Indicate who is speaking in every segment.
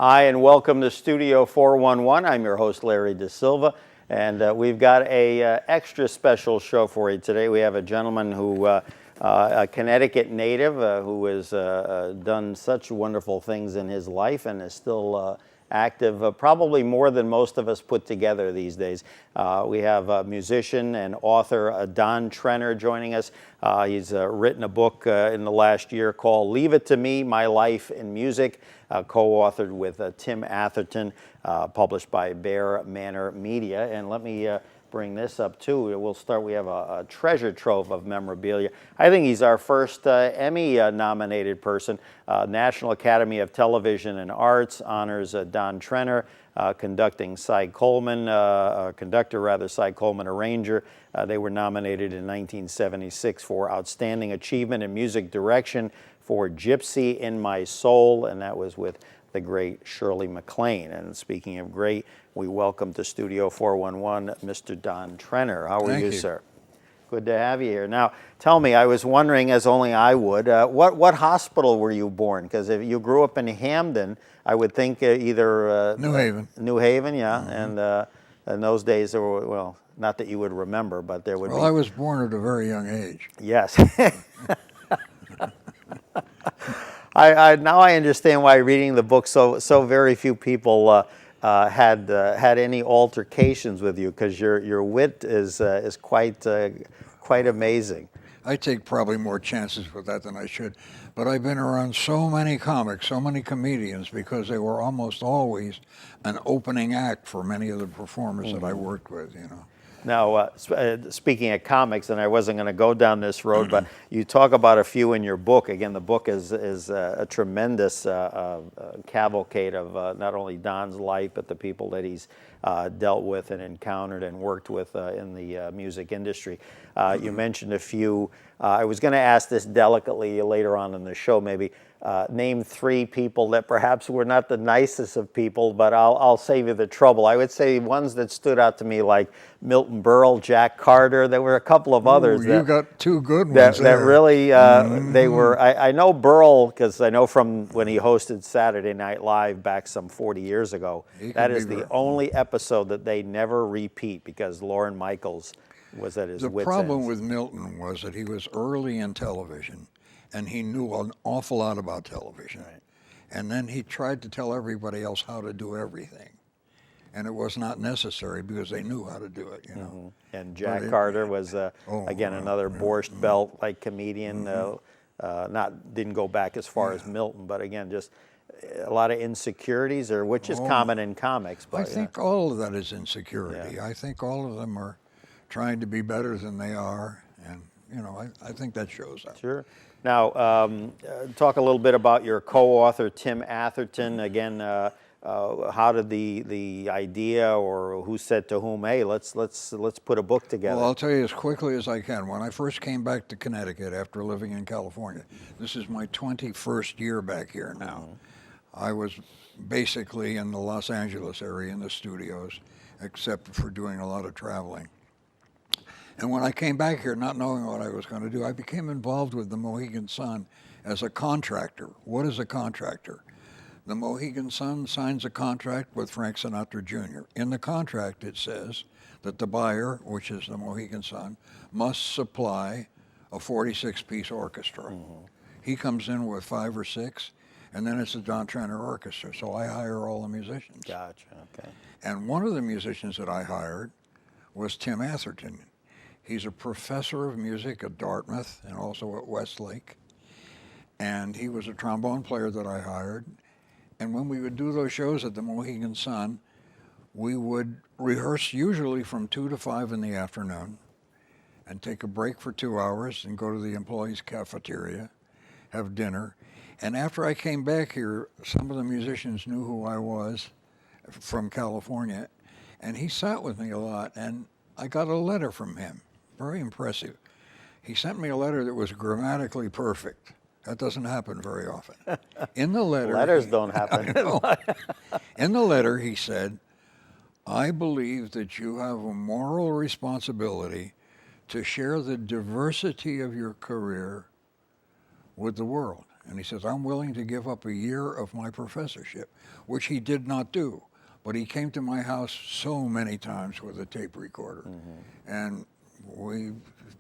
Speaker 1: Hi, and welcome to Studio 411. I'm your host, Larry Dasilva, and we've got a extra special show for you today. We have a gentleman who, a Connecticut native, who has done such wonderful things in his life and is still active, probably more than most of us put together these days. We have musician and author Donn Trenner joining us. He's written a book in the last year called Leave It to Me, My Life in Music, co-authored with Tim Atherton, published by Bear Manor Media. And let me bring this up too. We'll start, we have a treasure trove of memorabilia. I think he's our first Emmy nominated person. National Academy of Television and Arts honors Donn Trenner, conductor Cy Coleman, arranger. They were nominated in 1976 for Outstanding Achievement in Music Direction for Gypsy in My Soul, and that was with the great Shirley Maclaine. And speaking of great, we welcome to Studio 411 Mr. Donn Trenner. How are you, sir? Good to have you here. Now, tell me, I was wondering, as only I would, what hospital were you born? Because if you grew up in Hamden, I would think either
Speaker 2: New Haven.
Speaker 1: New Haven, yeah. Mm-hmm. And in those days, there were, well, not that you would remember, but there would be.
Speaker 2: Well, I was born at a very young age.
Speaker 1: Yes. Now I understand why, reading the book, so very few people had any altercations with you, because your wit is quite amazing.
Speaker 2: I take probably more chances with that than I should, but I've been around so many comics, so many comedians, because they were almost always an opening act for many of the performers that I worked with, you know.
Speaker 1: Now, speaking of comics, and I wasn't going to go down this road, but you talk about a few in your book. Again, the book is a tremendous cavalcade of not only Donn's life, but the people that he's dealt with and encountered and worked with in the music industry. You mentioned a few. I was going to ask this delicately later on in the show, maybe. Name three people that perhaps were not the nicest of people, but I'll save you the trouble. I would say ones that stood out to me, like Milton Berle, Jack Carter. There were a couple of others.
Speaker 2: You got two good ones
Speaker 1: that really, they were, I know Berle, because I know from when he hosted Saturday Night Live back some 40 years ago. That is the only episode that they never repeat, because Lorne Michaels was at his wit's end.
Speaker 2: The problem with Milton was that he was early in television, and he knew an awful lot about television. Right. And then he tried to tell everybody else how to do everything. And it was not necessary, because they knew how to do it, you know.
Speaker 1: And Jack Carter was, again, another Borscht Belt-like comedian. Didn't go back as far as Milton, but again, just a lot of insecurities, which is common in comics. But,
Speaker 2: I think all of that is insecurity. Yeah. I think all of them are trying to be better than they are. And, you know, I think that shows up.
Speaker 1: Sure. Now, talk a little bit about your co-author, Tim Atherton. Again, how did the idea, or who said to whom, hey, let's put a book together?
Speaker 2: Well, I'll tell you as quickly as I can. When I first came back to Connecticut after living in California, this is my 21st year back here now. I was basically in the Los Angeles area in the studios, except for doing a lot of traveling. And when I came back here, not knowing what I was going to do, I became involved with the Mohegan Sun as a contractor. What is a contractor? The Mohegan Sun signs a contract with Frank Sinatra Jr. In the contract, it says that the buyer, which is the Mohegan Sun, must supply a 46-piece orchestra. He comes in with 5 or 6, and then it's a Donn Trenner orchestra. So I hire all the musicians.
Speaker 1: Gotcha, okay.
Speaker 2: And one of the musicians that I hired was Tim Atherton. He's a professor of music at Dartmouth and also at Westlake. And he was a trombone player that I hired. And when we would do those shows at the Mohegan Sun, we would rehearse usually from 2 to 5 in the afternoon and take a break for 2 hours and go to the employees' cafeteria, have dinner. And after I came back here, some of the musicians knew who I was from California, and he sat with me a lot, and I got a letter from him. Very impressive. He sent me a letter that was grammatically perfect. That doesn't happen very often. In the letter...
Speaker 1: Letters don't happen.
Speaker 2: In the letter, he said, I believe that you have a moral responsibility to share the diversity of your career with the world. And he says, I'm willing to give up a year of my professorship, which he did not do. But he came to my house so many times with a tape recorder. And we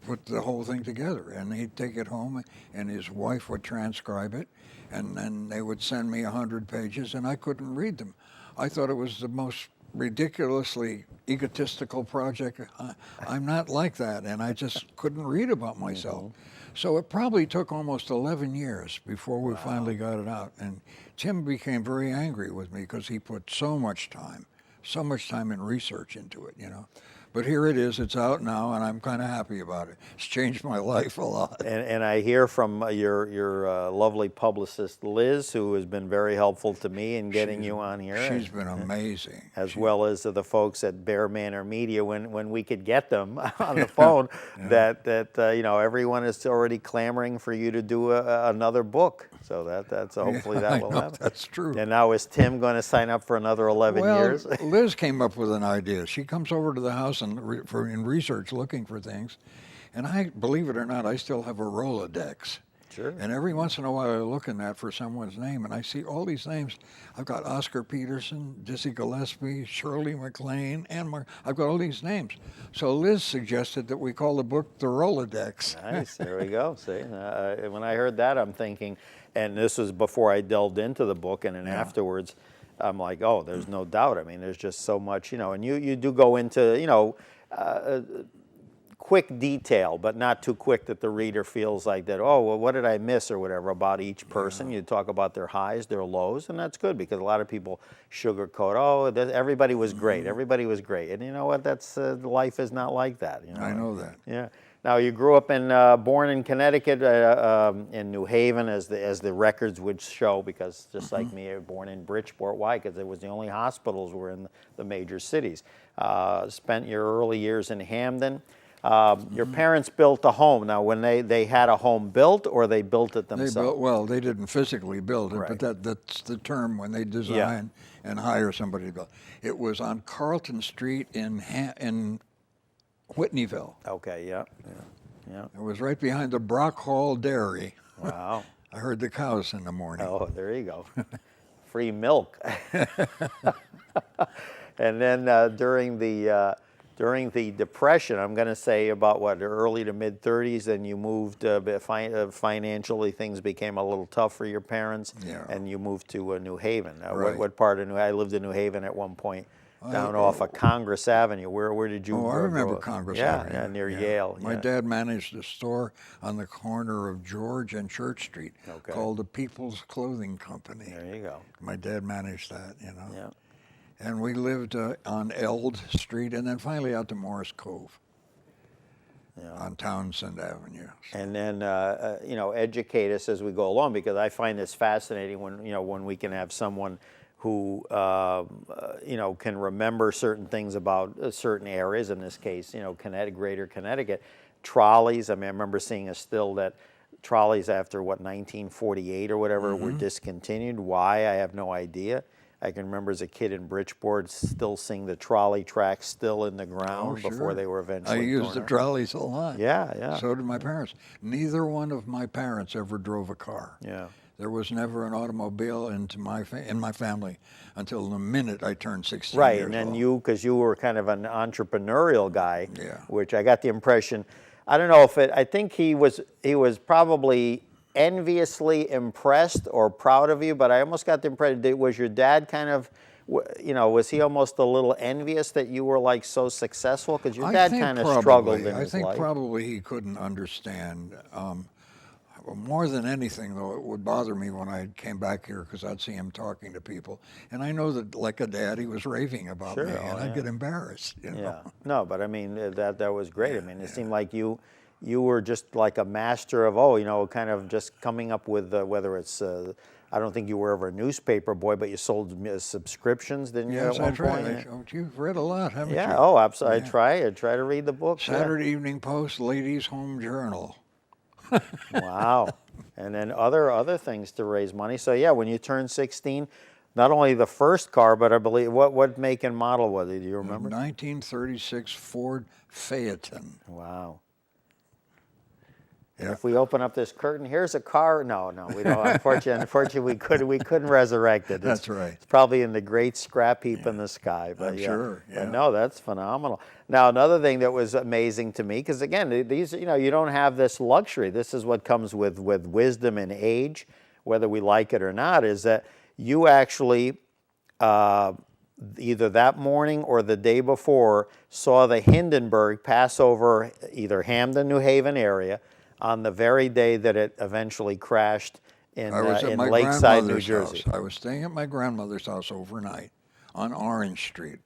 Speaker 2: put the whole thing together. And he'd take it home, and his wife would transcribe it. And then they would send me 100 pages, and I couldn't read them. I thought it was the most ridiculously egotistical project. I'm not like that, and I just couldn't read about myself. So it probably took almost 11 years before we finally got it out. And Tim became very angry with me because he put so much time and research into it, you know. But here it is, it's out now, and I'm kind of happy about it. It's changed my life a lot.
Speaker 1: And I hear from your lovely publicist, Liz, who has been very helpful to me in getting you on here.
Speaker 2: She's been amazing.
Speaker 1: As well as the folks at Bear Manor Media, when we could get them on the phone, that you know, everyone is already clamoring for you to do another book. So that's hopefully that will happen.
Speaker 2: That's true.
Speaker 1: And now is Tim going to sign up for another 11 years?
Speaker 2: Liz came up with an idea. She comes over to the house and in research looking for things, and I, believe it or not, I still have a Rolodex.
Speaker 1: Sure.
Speaker 2: And every once in a while I look in that for someone's name, and I see all these names. I've got Oscar Peterson, Dizzy Gillespie, Shirley Maclaine, Ann-Margret. I've got all these names. So Liz suggested that we call the book The Rolodex.
Speaker 1: Nice, there we go. See, when I heard that, I'm thinking, and this was before I delved into the book, and then afterwards, I'm like, oh, there's no doubt. I mean, there's just so much, you know, and you do go into, you know, quick detail, but not too quick that the reader feels like that, oh, well, what did I miss or whatever about each person. You talk about their highs, their lows, and that's good because a lot of people sugarcoat, oh, everybody was great, everybody was great. And you know what, that's life is not like that. You know?
Speaker 2: I know that.
Speaker 1: Yeah. Now, you grew up born in Connecticut, in New Haven, as the records would show, because just like me, you were born in Bridgeport. Why? Because it was the only hospitals were in the major cities. Spent your early years in Hamden. Your parents built a home. Now, when they had a home built, or they built it themselves?
Speaker 2: Well, they didn't physically build it, but that's the term when they design and hire somebody to build. It was on Carlton Street in Whitneyville.
Speaker 1: Okay, yeah.
Speaker 2: It was right behind the Brock Hall Dairy.
Speaker 1: Wow.
Speaker 2: I heard the cows in the morning.
Speaker 1: Oh, there you go. Free milk. And then during the Depression, I'm going to say about what, early to mid 30s, then you moved, financially things became a little tough for your parents, and you moved to New Haven. What part of New Haven? I lived in New Haven at one point, down off of Congress Avenue. Where did you
Speaker 2: I remember
Speaker 1: grow up?
Speaker 2: Congress Avenue.
Speaker 1: Yeah, near Yale.
Speaker 2: My dad managed a store on the corner of George and Church Street called the People's Clothing Company.
Speaker 1: There you go.
Speaker 2: My dad managed that, you know.
Speaker 1: Yeah.
Speaker 2: And we lived on Eld Street, and then finally out to Morris Cove on Townsend Avenue.
Speaker 1: And then, you know, educate us as we go along, because I find this fascinating when we can have someone who, you know, can remember certain things about certain areas. In this case, you know, Greater Connecticut. Trolleys, I mean, I remember seeing a still that trolleys after, 1948 or whatever, were discontinued. Why, I have no idea. I can remember as a kid in Bridgeport still seeing the trolley tracks still in the ground before they were eventually
Speaker 2: I used the trolleys a lot.
Speaker 1: Yeah.
Speaker 2: So did my parents. Neither one of my parents ever drove a car.
Speaker 1: Yeah.
Speaker 2: There was never an automobile in my family until the minute I turned 16
Speaker 1: Right,
Speaker 2: years
Speaker 1: and then
Speaker 2: old.
Speaker 1: because you were kind of an entrepreneurial guy,
Speaker 2: Yeah.
Speaker 1: which I got the impression, I don't know if I think he was probably enviously impressed or proud of you, but I almost got the impression, was your dad kind of, you know, was he almost a little envious that you were like so successful? Because your dad kind of struggled in his life.
Speaker 2: I think probably he couldn't understand. More than anything, though, it would bother me when I came back here because I'd see him talking to people. And I know that, like a dad, he was raving about me, and I'd get embarrassed. You know?
Speaker 1: Yeah, no, but I mean, that was great. I mean, it seemed like you were just like a master of, you know, kind of just coming up with, whether it's, I don't think you were ever a newspaper boy, but you sold subscriptions, didn't you,
Speaker 2: Yes,
Speaker 1: at one
Speaker 2: I tried.
Speaker 1: point?
Speaker 2: You've read a lot, haven't you?
Speaker 1: Yeah, absolutely. I try to read the book.
Speaker 2: Saturday Evening Post, Ladies' Home Journal.
Speaker 1: Wow. And then other things to raise money. So yeah, when you turned 16, not only the first car, but I believe, what make and model was it? Do you remember?
Speaker 2: 1936 Ford Phaeton.
Speaker 1: Wow.
Speaker 2: Yeah.
Speaker 1: If we open up this curtain, here's a car. No, we don't. Unfortunately, we couldn't resurrect it.
Speaker 2: That's right.
Speaker 1: It's probably in the great scrap heap in the sky. But
Speaker 2: I'm sure. Yeah.
Speaker 1: But no, that's phenomenal. Now, another thing that was amazing to me, because again, these, you don't have this luxury. This is what comes with wisdom and age, whether we like it or not, is that you actually either that morning or the day before saw the Hindenburg pass over either Hamden, New Haven area on the very day that it eventually crashed in Lakeside, New Jersey.
Speaker 2: I was staying at my grandmother's house overnight on Orange Street,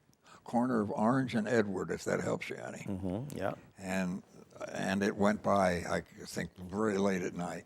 Speaker 2: corner of Orange and Edward, if that helps you any.
Speaker 1: Mm-hmm, yeah.
Speaker 2: And it went by, I think, very late at night,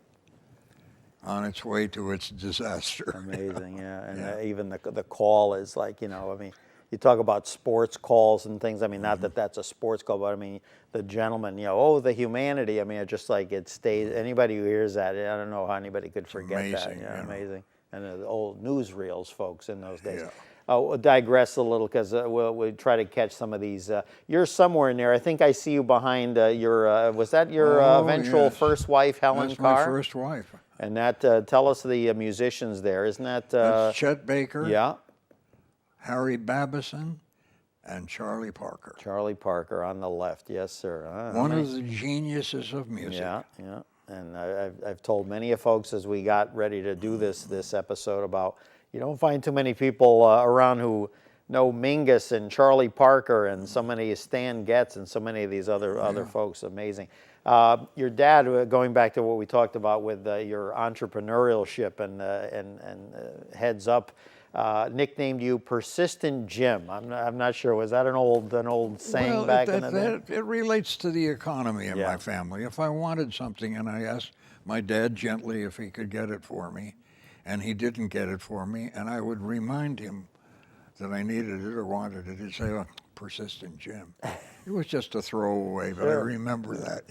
Speaker 2: on its way to its disaster.
Speaker 1: Amazing, yeah. And
Speaker 2: Yeah.
Speaker 1: even the call is like, I mean, you talk about sports calls and things. I mean, not that that's a sports call, but I mean, the gentleman, the humanity. I mean, it's just like it stays. Anybody who hears that, I don't know how anybody could forget
Speaker 2: amazing,
Speaker 1: that. Yeah,
Speaker 2: yeah.
Speaker 1: amazing. And the old newsreels, folks, in those days.
Speaker 2: Yeah.
Speaker 1: We'll digress a little because we'll try to catch some of these. You're somewhere in there. I think I see you behind your. Was that your eventual
Speaker 2: yes.
Speaker 1: first wife, Helen
Speaker 2: That's
Speaker 1: Carr?
Speaker 2: my first wife.
Speaker 1: And that, tell us the musicians there. Isn't that?
Speaker 2: That's Chet Baker,
Speaker 1: Yeah.
Speaker 2: Harry Babison, and Charlie Parker.
Speaker 1: Charlie Parker on the left, yes, sir.
Speaker 2: One of the geniuses of music.
Speaker 1: Yeah, yeah. And I've told many of folks as we got ready to do this episode about you don't find too many people around who know Mingus and Charlie Parker and so many Stan Getz and so many of these other folks. Amazing. Your dad, going back to what we talked about with your entrepreneurship and Heads Up, nicknamed you Persistent Jim. I'm not sure. Was that an old saying back in the day?
Speaker 2: It relates to the economy in
Speaker 1: Yeah.
Speaker 2: my family. If I wanted something and I asked my dad gently if he could get it for me, and he didn't get it for me, and I would remind him that I needed it or wanted it, he'd say, "Oh, Persistent Jim." It was just a throwaway, but I remember that,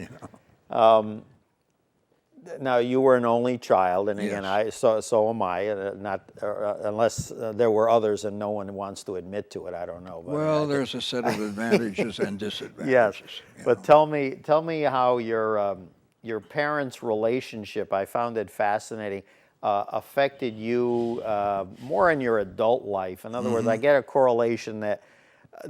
Speaker 1: Now you were an only child, and again,
Speaker 2: Yes.
Speaker 1: so am I. Not unless there were others, and no one wants to admit to it. I don't know. But
Speaker 2: Well, there's a set of advantages and disadvantages.
Speaker 1: yes,
Speaker 2: you
Speaker 1: but
Speaker 2: know.
Speaker 1: tell me how your parents' relationship, I found it fascinating, affected you more in your adult life. In other words, I get a correlation that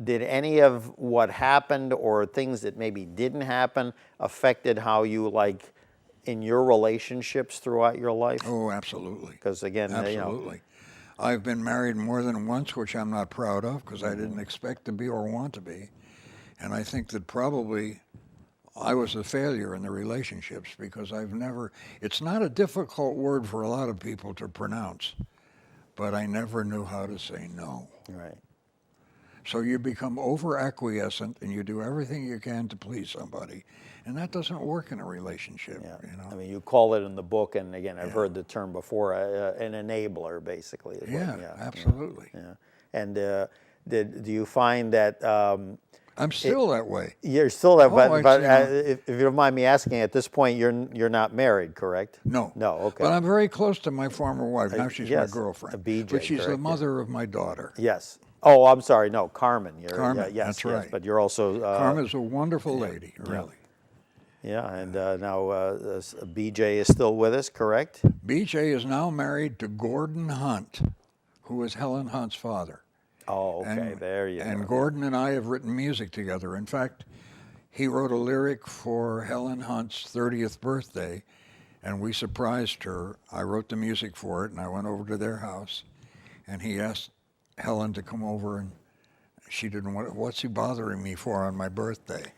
Speaker 1: did any of what happened or things that maybe didn't happen affected how you in your relationships throughout your life?
Speaker 2: Oh, absolutely.
Speaker 1: Because again,
Speaker 2: Absolutely. I've been married more than once, which I'm not proud of because I didn't expect to be or want to be. And I think that probably I was a failure in the relationships because it's not a difficult word for a lot of people to pronounce, but I never knew how to say no.
Speaker 1: Right.
Speaker 2: So you become over-acquiescent and you do everything you can to please somebody. And that doesn't work in a relationship.
Speaker 1: Yeah.
Speaker 2: You know?
Speaker 1: I mean, you call it in the book, and again, I've heard the term before, an enabler, basically. Is what-
Speaker 2: absolutely.
Speaker 1: Yeah. And do you find that
Speaker 2: I'm still that way.
Speaker 1: you're still there? But
Speaker 2: I see.
Speaker 1: if you don't mind me asking, at this point, you're not married, correct?
Speaker 2: No.
Speaker 1: No. Okay.
Speaker 2: But I'm very close to my former wife. Now she's
Speaker 1: yes,
Speaker 2: my girlfriend.
Speaker 1: BJ,
Speaker 2: but she's the
Speaker 1: correct,
Speaker 2: mother of my daughter.
Speaker 1: Yes. Oh, I'm sorry. No, Carmen.
Speaker 2: Carmen,
Speaker 1: yes,
Speaker 2: that's
Speaker 1: yes,
Speaker 2: right.
Speaker 1: But you're also
Speaker 2: Carmen's a wonderful lady, really.
Speaker 1: Yeah, and now BJ is still with us, correct?
Speaker 2: BJ is now married to Gordon Hunt, who is Helen Hunt's father.
Speaker 1: Oh, okay. There you
Speaker 2: And
Speaker 1: go.
Speaker 2: Gordon and I have written music together. In fact, he wrote a lyric for Helen Hunt's 30th birthday, and we surprised her. I wrote the music for it, and I went over to their house, and he asked Helen to come over, and she didn't want, what's he bothering me for on my birthday?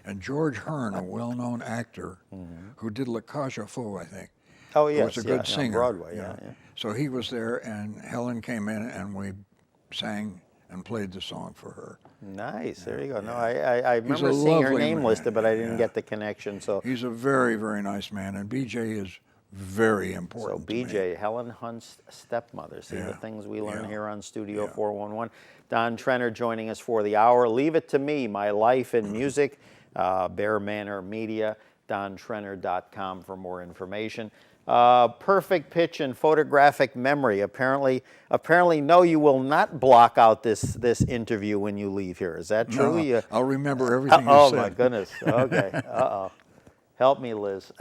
Speaker 2: And George Hearn, a well-known actor who did La Cage aux Folles, I think,
Speaker 1: Oh,
Speaker 2: who
Speaker 1: yes.
Speaker 2: was a good singer.
Speaker 1: Broadway,
Speaker 2: you
Speaker 1: yeah,
Speaker 2: know.
Speaker 1: yeah.
Speaker 2: So he was there, and Helen came in, and we sang and played the song for her.
Speaker 1: Nice. There you go. No, I
Speaker 2: He's
Speaker 1: remember
Speaker 2: a
Speaker 1: seeing her
Speaker 2: lovely
Speaker 1: name
Speaker 2: man,
Speaker 1: listed, but I didn't
Speaker 2: yeah.
Speaker 1: get the connection. So
Speaker 2: He's a very, very nice man, and BJ is very
Speaker 1: So
Speaker 2: important to me.
Speaker 1: BJ, Helen Hunt's stepmother. See the
Speaker 2: Yeah.
Speaker 1: things we learn
Speaker 2: Yeah.
Speaker 1: here on Studio
Speaker 2: Yeah.
Speaker 1: 411. Donn Trenner joining us for the hour. Leave It to Me, My Life in Music. Bear Manor Media, DonnTrenner.com for more information. Perfect pitch and photographic memory. Apparently, no, you will not block out this interview when you leave here. Is that true?
Speaker 2: No, I'll remember everything you
Speaker 1: Oh
Speaker 2: said.
Speaker 1: my goodness. Okay. Uh-oh. Help me, Liz.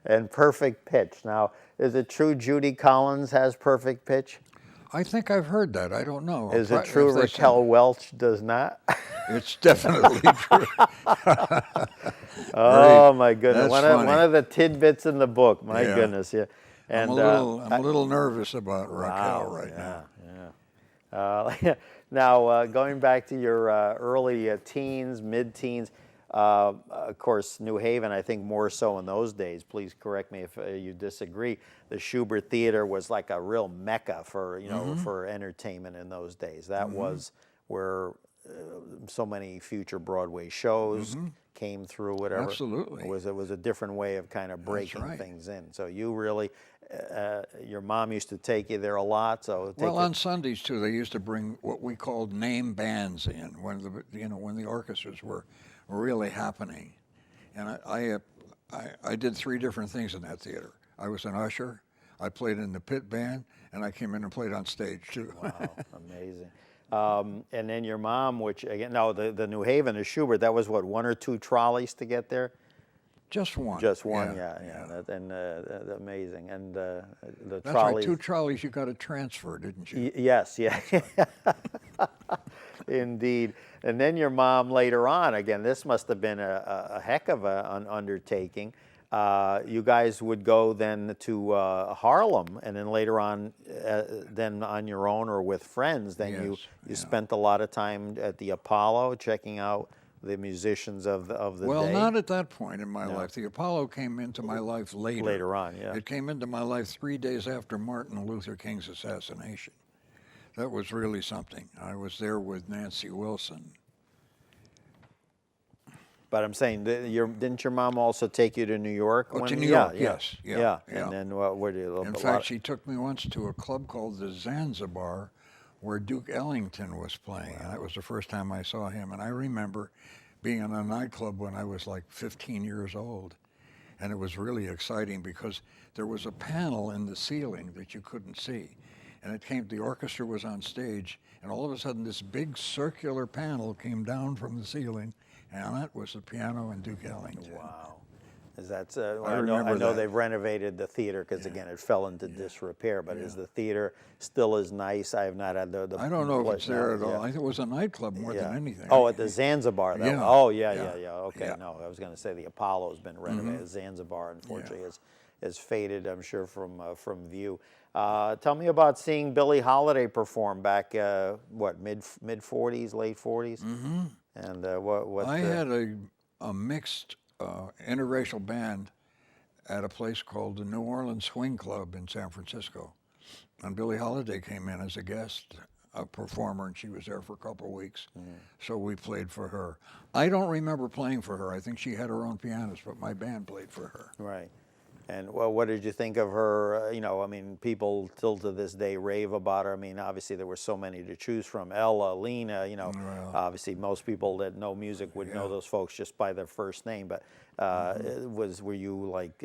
Speaker 1: And perfect pitch. Now, is it true Judy Collins has perfect pitch?
Speaker 2: I think I've heard that. I don't know.
Speaker 1: Is it true Raquel Welch does not?
Speaker 2: It's definitely true.
Speaker 1: Oh my goodness!
Speaker 2: That's
Speaker 1: One of the tidbits in the book. My
Speaker 2: Yeah.
Speaker 1: goodness, yeah. And
Speaker 2: I'm a little nervous about Raquel
Speaker 1: wow,
Speaker 2: right now.
Speaker 1: Yeah. Now, going back to your early teens, mid-teens, of course, New Haven, I think more so in those days. Please correct me if you disagree. The Schubert Theater was like a real mecca for for entertainment in those days. That was where so many future Broadway shows came through. Whatever.
Speaker 2: Absolutely.
Speaker 1: It was a different way of kind of breaking
Speaker 2: right.
Speaker 1: things in. So you really, your mom used to take you there a lot. So
Speaker 2: Well, on Sundays too, they used to bring what we called name bands in when the orchestras were really happening, and I did 3 different things in that theater. I was an usher, I played in the pit band, and I came in and played on stage too.
Speaker 1: Wow, amazing. And then your mom, which again, no, the New Haven, the Schubert, that was what, 1 or 2 trolleys to get there?
Speaker 2: Just one.
Speaker 1: Just one, yeah. Amazing. And the
Speaker 2: That's
Speaker 1: trolleys.
Speaker 2: right, 2 trolleys you got to transfer, didn't you?
Speaker 1: Yes, yeah. Indeed. And then your mom later on, again, this must have been a heck of an undertaking. You guys would go then to Harlem, and then later on, then on your own or with friends, then you spent a lot of time at the Apollo checking out the musicians of the day.
Speaker 2: Well, not at that point in my life. The Apollo came into my life later.
Speaker 1: Later on, yeah.
Speaker 2: It came into my life 3 days after Martin Luther King's assassination. That was really something. I was there with Nancy Wilson.
Speaker 1: But I'm saying, didn't your mom also take you to New York?
Speaker 2: Oh, to New York, yes.
Speaker 1: Yeah. And then where did you?
Speaker 2: In fact, she took me once to a club called the Zanzibar, where Duke Ellington was playing, and that was the first time I saw him. And I remember being in a nightclub when I was like 15 years old, and it was really exciting because there was a panel in the ceiling that you couldn't see, and the orchestra was on stage, and all of a sudden this big circular panel came down from the ceiling, and on it was the piano and Duke Ellington.
Speaker 1: Wow. Is that,
Speaker 2: I
Speaker 1: know
Speaker 2: that.
Speaker 1: they've renovated the theater because, again, it fell into disrepair, but is the theater still as nice? I have not had the
Speaker 2: I don't know if it's there at all. I think it was a nightclub more than anything.
Speaker 1: Oh, at the Zanzibar, though.
Speaker 2: Yeah.
Speaker 1: Oh, yeah. Okay,
Speaker 2: Yeah.
Speaker 1: no, I was going to say the Apollo's been renovated. Zanzibar, unfortunately, has faded, I'm sure, from view. Tell me about seeing Billie Holiday perform back, mid 40s, late 40s? Mm-hmm. And what?
Speaker 2: I had a mixed interracial band at a place called the New Orleans Swing Club in San Francisco. And Billie Holiday came in as a guest performer, and she was there for a couple of weeks. So we played for her. I don't remember playing for her. I think she had her own pianist, but my band played for her.
Speaker 1: Right. And what did you think of her? I mean, people still to this day rave about her. I mean, obviously there were so many to choose from. Ella, Lena, obviously most people that know music would know those folks just by their first name. But were you like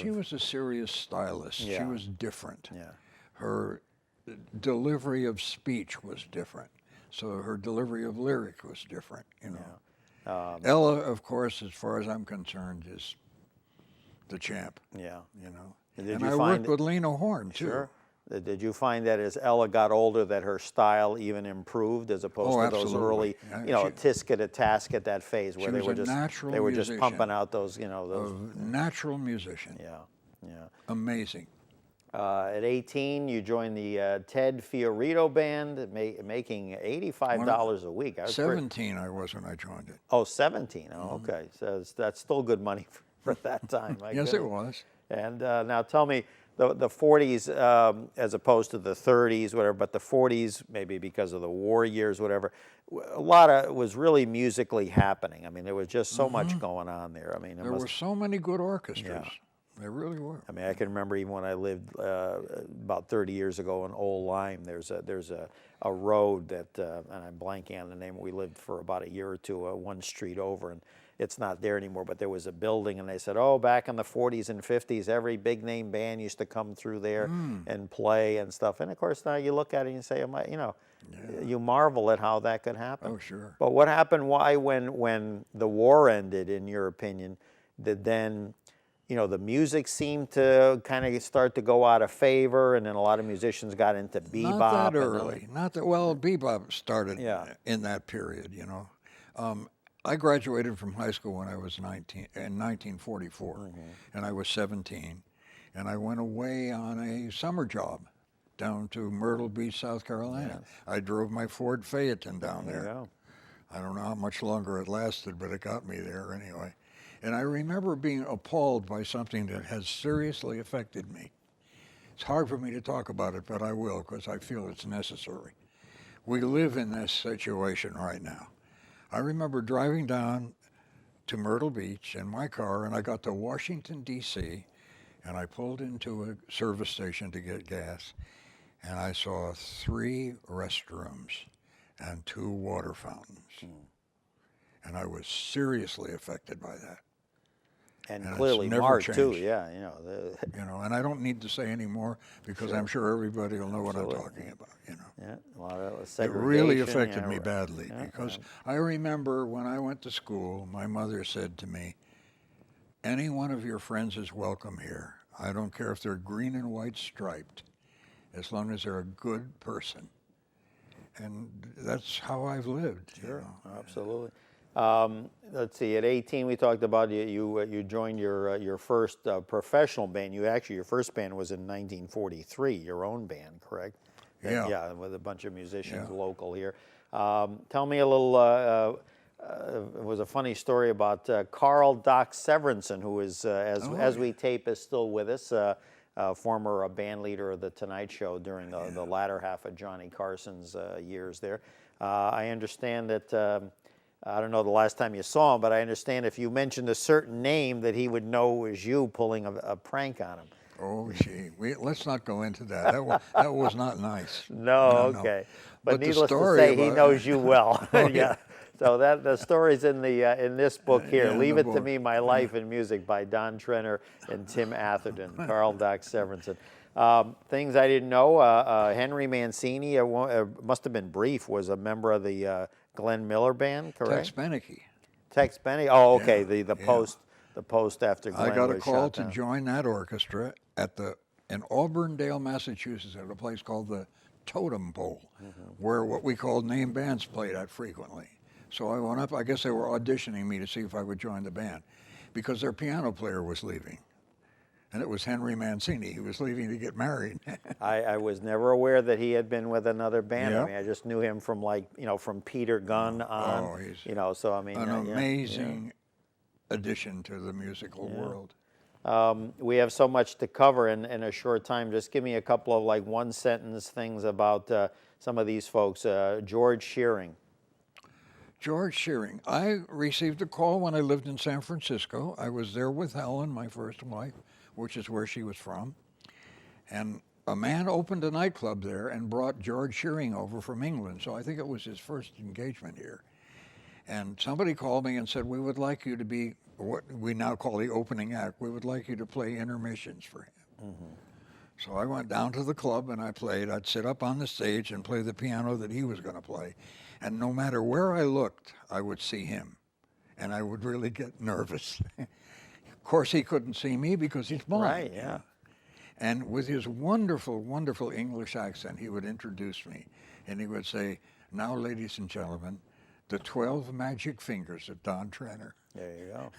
Speaker 2: She was a serious stylist.
Speaker 1: Yeah.
Speaker 2: She was different.
Speaker 1: Yeah.
Speaker 2: Her delivery of speech was different. So her delivery of lyric was different, Ella, of course, as far as I'm concerned, is the champ.
Speaker 1: Yeah.
Speaker 2: And I worked with Lena Horne, too.
Speaker 1: Sure. Did you find that as Ella got older that her style even improved as opposed to those early, Tisket to Tasket, that phase where they were just pumping out those, those
Speaker 2: natural musician.
Speaker 1: Yeah.
Speaker 2: Amazing.
Speaker 1: At 18, you joined the Ted Fiorito Band, making $85 a week.
Speaker 2: 17 I was when I joined it.
Speaker 1: Oh, 17. Oh, okay. So that's still good money for that time.
Speaker 2: Yes, it was.
Speaker 1: And now tell me, the 40s, as opposed to the 30s, whatever, but the 40s, maybe because of the war years, whatever, was really musically happening. I mean, there was just so much going on there. I mean,
Speaker 2: there were so many good orchestras.
Speaker 1: Yeah.
Speaker 2: They really were.
Speaker 1: I mean, I can remember even when I lived about 30 years ago in Old Lyme, there's a road that, and I'm blanking on the name, we lived for about a year or two, one street over, it's not there anymore, but there was a building, and they said, oh, back in the 40s and 50s, every big name band used to come through there and play and stuff. And of course, now you look at it and you say, you know, you marvel at how that could happen.
Speaker 2: Oh, sure.
Speaker 1: But what happened? Why, when the war ended, in your opinion, did then, you know, the music seemed to kind of start to go out of favor, and then a lot of musicians got into bebop?
Speaker 2: Not that early. Not that, well, bebop started
Speaker 1: Yeah.
Speaker 2: in that period, you know. I graduated from high school when I was 19, in 1944, and I was 17, and I went away on a summer job down to Myrtle Beach, South Carolina. I drove my Ford Phaeton down
Speaker 1: There you
Speaker 2: there.
Speaker 1: go.
Speaker 2: I don't know how much longer it lasted, but it got me there anyway. And I remember being appalled by something that has seriously affected me. It's hard for me to talk about it, but I will, because I feel it's necessary. We live in this situation right now. I remember driving down to Myrtle Beach in my car, and I got to Washington, D.C., and I pulled into a service station to get gas, and I saw 3 restrooms and 2 water fountains. And I was seriously affected by that.
Speaker 1: And
Speaker 2: it's
Speaker 1: clearly
Speaker 2: never
Speaker 1: marked too,
Speaker 2: changed.
Speaker 1: yeah, you know.
Speaker 2: You know, and I don't need to say any more, because I'm sure everybody will know what I'm talking about, you know.
Speaker 1: Yeah, a lot of
Speaker 2: It
Speaker 1: segregation.
Speaker 2: really affected
Speaker 1: yeah,
Speaker 2: me badly, because I remember when I went to school, my mother said to me, any one of your friends is welcome here. I don't care if they're green and white striped, as long as they're a good person. And that's how I've lived.
Speaker 1: Sure,
Speaker 2: You know?
Speaker 1: absolutely. Let's see. At 18, we talked about you joined your first professional band. Your first band was in 1943. Your own band, correct?
Speaker 2: Yeah.
Speaker 1: Yeah, with a bunch of musicians
Speaker 2: Yeah.
Speaker 1: local here. Tell me a little. It was a funny story about Carl Doc Severinsen, who is, as we tape, is still with us. Former band leader of the Tonight Show during the latter half of Johnny Carson's years there. I understand that. I don't know the last time you saw him, but I understand if you mentioned a certain name that he would know it was you pulling a prank on him.
Speaker 2: Oh, gee, let's not go into that. That was not nice.
Speaker 1: No,
Speaker 2: No.
Speaker 1: okay. But
Speaker 2: the
Speaker 1: needless to
Speaker 2: story
Speaker 1: say, he
Speaker 2: about-
Speaker 1: knows you well.
Speaker 2: Oh,
Speaker 1: Yeah. So the story's in this book here.
Speaker 2: Yeah, in
Speaker 1: Leave
Speaker 2: the
Speaker 1: It to
Speaker 2: book.
Speaker 1: Me, My Life in Music by Donn Trenner and Tim Atherton, Carl Doc Severinsen. Things I didn't know, Henry Mancini, must have been brief, was a member of the Glenn Miller Band, correct?
Speaker 2: Tex Beneke.
Speaker 1: Tex Benny. Oh, okay.
Speaker 2: Yeah,
Speaker 1: The
Speaker 2: yeah.
Speaker 1: post after Glenn
Speaker 2: I got a
Speaker 1: was
Speaker 2: call
Speaker 1: shot
Speaker 2: to
Speaker 1: down.
Speaker 2: join that orchestra in Auburndale, Massachusetts, at a place called the Totem Pole, where what we called name bands played at frequently. So I went up. I guess they were auditioning me to see if I would join the band, because their piano player was leaving, and it was Henry Mancini. He was leaving to get married.
Speaker 1: I was never aware that he had been with another band.
Speaker 2: Yeah.
Speaker 1: I mean, I just knew him from from Peter Gunn on.
Speaker 2: Oh, he's
Speaker 1: So I mean,
Speaker 2: an
Speaker 1: yeah,
Speaker 2: amazing addition to the musical world.
Speaker 1: we have so much to cover in a short time. Just give me a couple of one sentence things about some of these folks. George Shearing.
Speaker 2: George Shearing. I received a call when I lived in San Francisco. I was there with Helen, my first wife, which is where she was from. And a man opened a nightclub there and brought George Shearing over from England. So I think it was his first engagement here. And somebody called me and said, we would like you to be what we now call the opening act. We would like you to play intermissions for him. So I went down to the club and I played. I'd sit up on the stage and play the piano that he was going to play. And no matter where I looked, I would see him. And I would really get nervous. Of course, he couldn't see me because he's blind.
Speaker 1: Right, yeah.
Speaker 2: And with his wonderful, wonderful English accent, he would introduce me. And he would say, now, ladies and gentlemen, the 12 magic fingers of Donn Trenner.
Speaker 1: There you go.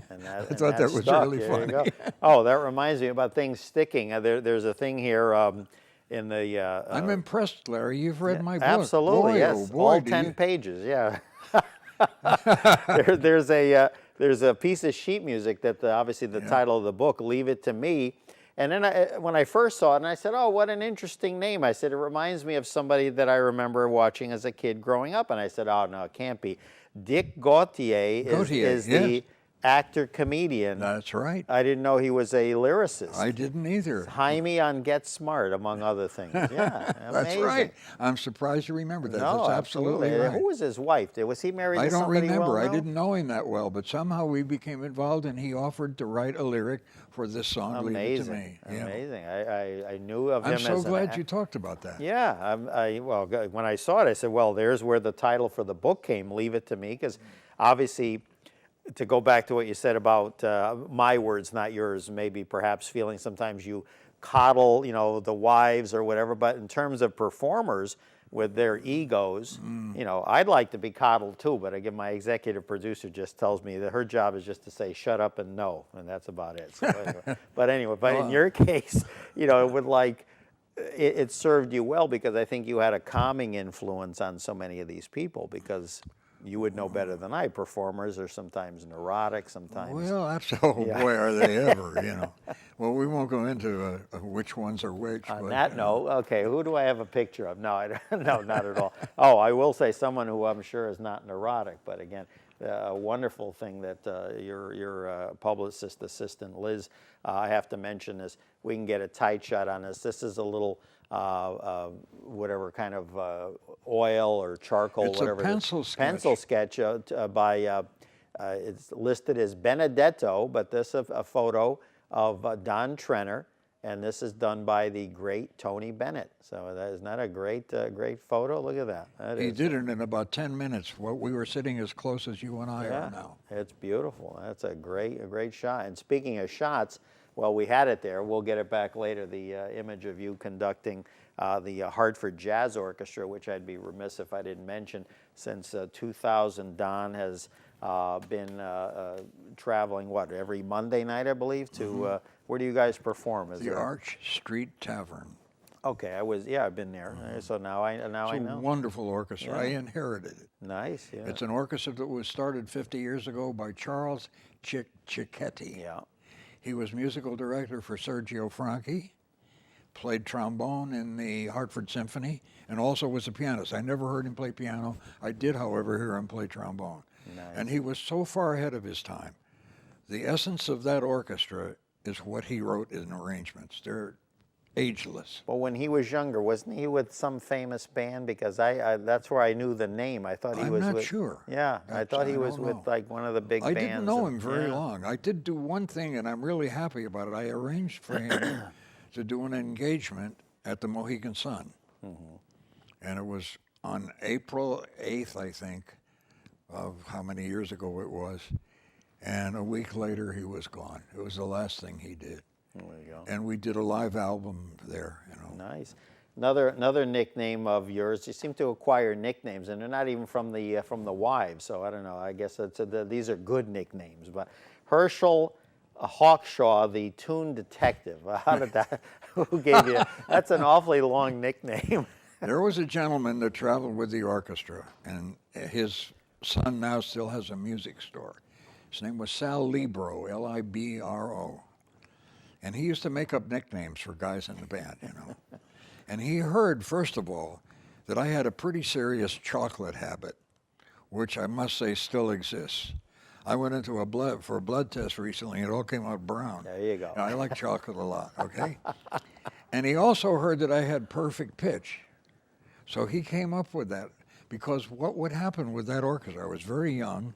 Speaker 1: And
Speaker 2: I thought that was
Speaker 1: stuck.
Speaker 2: really
Speaker 1: There you
Speaker 2: funny.
Speaker 1: go. Oh, that reminds me about things sticking. There's a thing here in the.
Speaker 2: I'm impressed, Larry. You've read my book.
Speaker 1: Absolutely,
Speaker 2: Boy,
Speaker 1: yes.
Speaker 2: oh boy,
Speaker 1: All
Speaker 2: do
Speaker 1: 10
Speaker 2: you-
Speaker 1: pages, yeah. There's a piece of sheet music that obviously the title of the book, Leave It to Me. And then when I first saw it, and I said, oh, what an interesting name. I said, it reminds me of somebody that I remember watching as a kid growing up. And I said, oh, no, it can't be. Dick Gautier is
Speaker 2: Gautier,
Speaker 1: the actor, comedian.
Speaker 2: That's right.
Speaker 1: I didn't know he was a lyricist.
Speaker 2: I didn't either.
Speaker 1: Jaime on Get Smart, among other things. Yeah,
Speaker 2: That's
Speaker 1: amazing.
Speaker 2: right. I'm surprised you remember that.
Speaker 1: No,
Speaker 2: That's absolutely right.
Speaker 1: Who was his wife? Was he married
Speaker 2: I
Speaker 1: to
Speaker 2: don't
Speaker 1: somebody
Speaker 2: remember. I
Speaker 1: well-known?
Speaker 2: didn't know him that well, but somehow we became involved, and he offered to write a lyric for this song,
Speaker 1: Amazing.
Speaker 2: Leave It to Me. Yeah.
Speaker 1: Amazing. I knew of him
Speaker 2: I'm
Speaker 1: as
Speaker 2: so
Speaker 1: an
Speaker 2: glad you talked about that.
Speaker 1: Yeah, well, when I saw it, I said, well, there's where the title for the book came, Leave It to Me, because obviously, to go back to what you said about my words, not yours, maybe perhaps feeling sometimes you coddle, the wives or whatever, but in terms of performers with their egos, I'd like to be coddled too, but again, my executive producer just tells me that her job is just to say, shut up and no, and that's about it. So anyway, but in your case, it would it served you well because I think you had a calming influence on so many of these people because you would know better than I. Performers are sometimes neurotic, sometimes.
Speaker 2: Well, absolutely. Yeah. Boy, are they ever, Well, we won't go into which ones are which.
Speaker 1: On that note, okay, who do I have a picture of? No, no, not at all. Oh, I will say someone who I'm sure is not neurotic, but again, a wonderful thing that your publicist assistant, Liz, I have to mention this. We can get a tight shot on this. This is a little whatever kind of oil or charcoal,
Speaker 2: it's
Speaker 1: whatever.
Speaker 2: It's a pencil sketch.
Speaker 1: Pencil sketch by, it's listed as Benedetto, but this is a photo of Donn Trenner, and this is done by the great Tony Bennett. So that is not a great photo. Look at that.
Speaker 2: He did it in about 10 minutes. We were sitting as close as you and I are now.
Speaker 1: It's beautiful. That's a great shot. And speaking of shots, well, we had it there. We'll get it back later, the image of you conducting the Hartford Jazz Orchestra, which I'd be remiss if I didn't mention. Since 2000, Donn has been traveling, every Monday night, I believe, to, where do you guys perform?
Speaker 2: The Arch Street Tavern.
Speaker 1: Okay, I've been there. So now I know.
Speaker 2: It's a wonderful orchestra. I inherited it.
Speaker 1: Nice, yeah.
Speaker 2: It's an orchestra that was started 50 years ago by Charles Cicchetti.
Speaker 1: Yeah.
Speaker 2: He was musical director for Sergio Franchi, played trombone in the Hartford Symphony, and also was a pianist. I never heard him play piano. I did, however, hear him play trombone.
Speaker 1: Nice.
Speaker 2: And he was so far ahead of his time. The essence of that orchestra is what he wrote in arrangements. They're ageless.
Speaker 1: Well, when he was younger, wasn't he with some famous band? Because that's where I knew the name. I thought he was with...
Speaker 2: I'm not sure.
Speaker 1: Yeah, I thought he was with like one of the big bands.
Speaker 2: I didn't know him very long. I did do one thing, and I'm really happy about it. I arranged for him to do an engagement at the Mohegan Sun. And it was on April 8th, I think, of how many years ago it was. And a week later, he was gone. It was the last thing he did.
Speaker 1: There you go.
Speaker 2: And we did a live album there,
Speaker 1: Nice. Another nickname of yours. You seem to acquire nicknames, and they're not even from the wives. So I don't know. I guess these are good nicknames. But Herschel Hawkshaw, the Tune Detective. How did that? Who gave you? That's an awfully long nickname.
Speaker 2: There was a gentleman that traveled with the orchestra, and his son now still has a music store. His name was Sal Libro, Libro. And he used to make up nicknames for guys in the band, And he heard, first of all, that I had a pretty serious chocolate habit, which I must say still exists. I went into a blood test recently, and it all came out brown.
Speaker 1: There you go.
Speaker 2: I like chocolate a lot, okay? And he also heard that I had perfect pitch. So he came up with that, because what would happen with that orchestra, I was very young,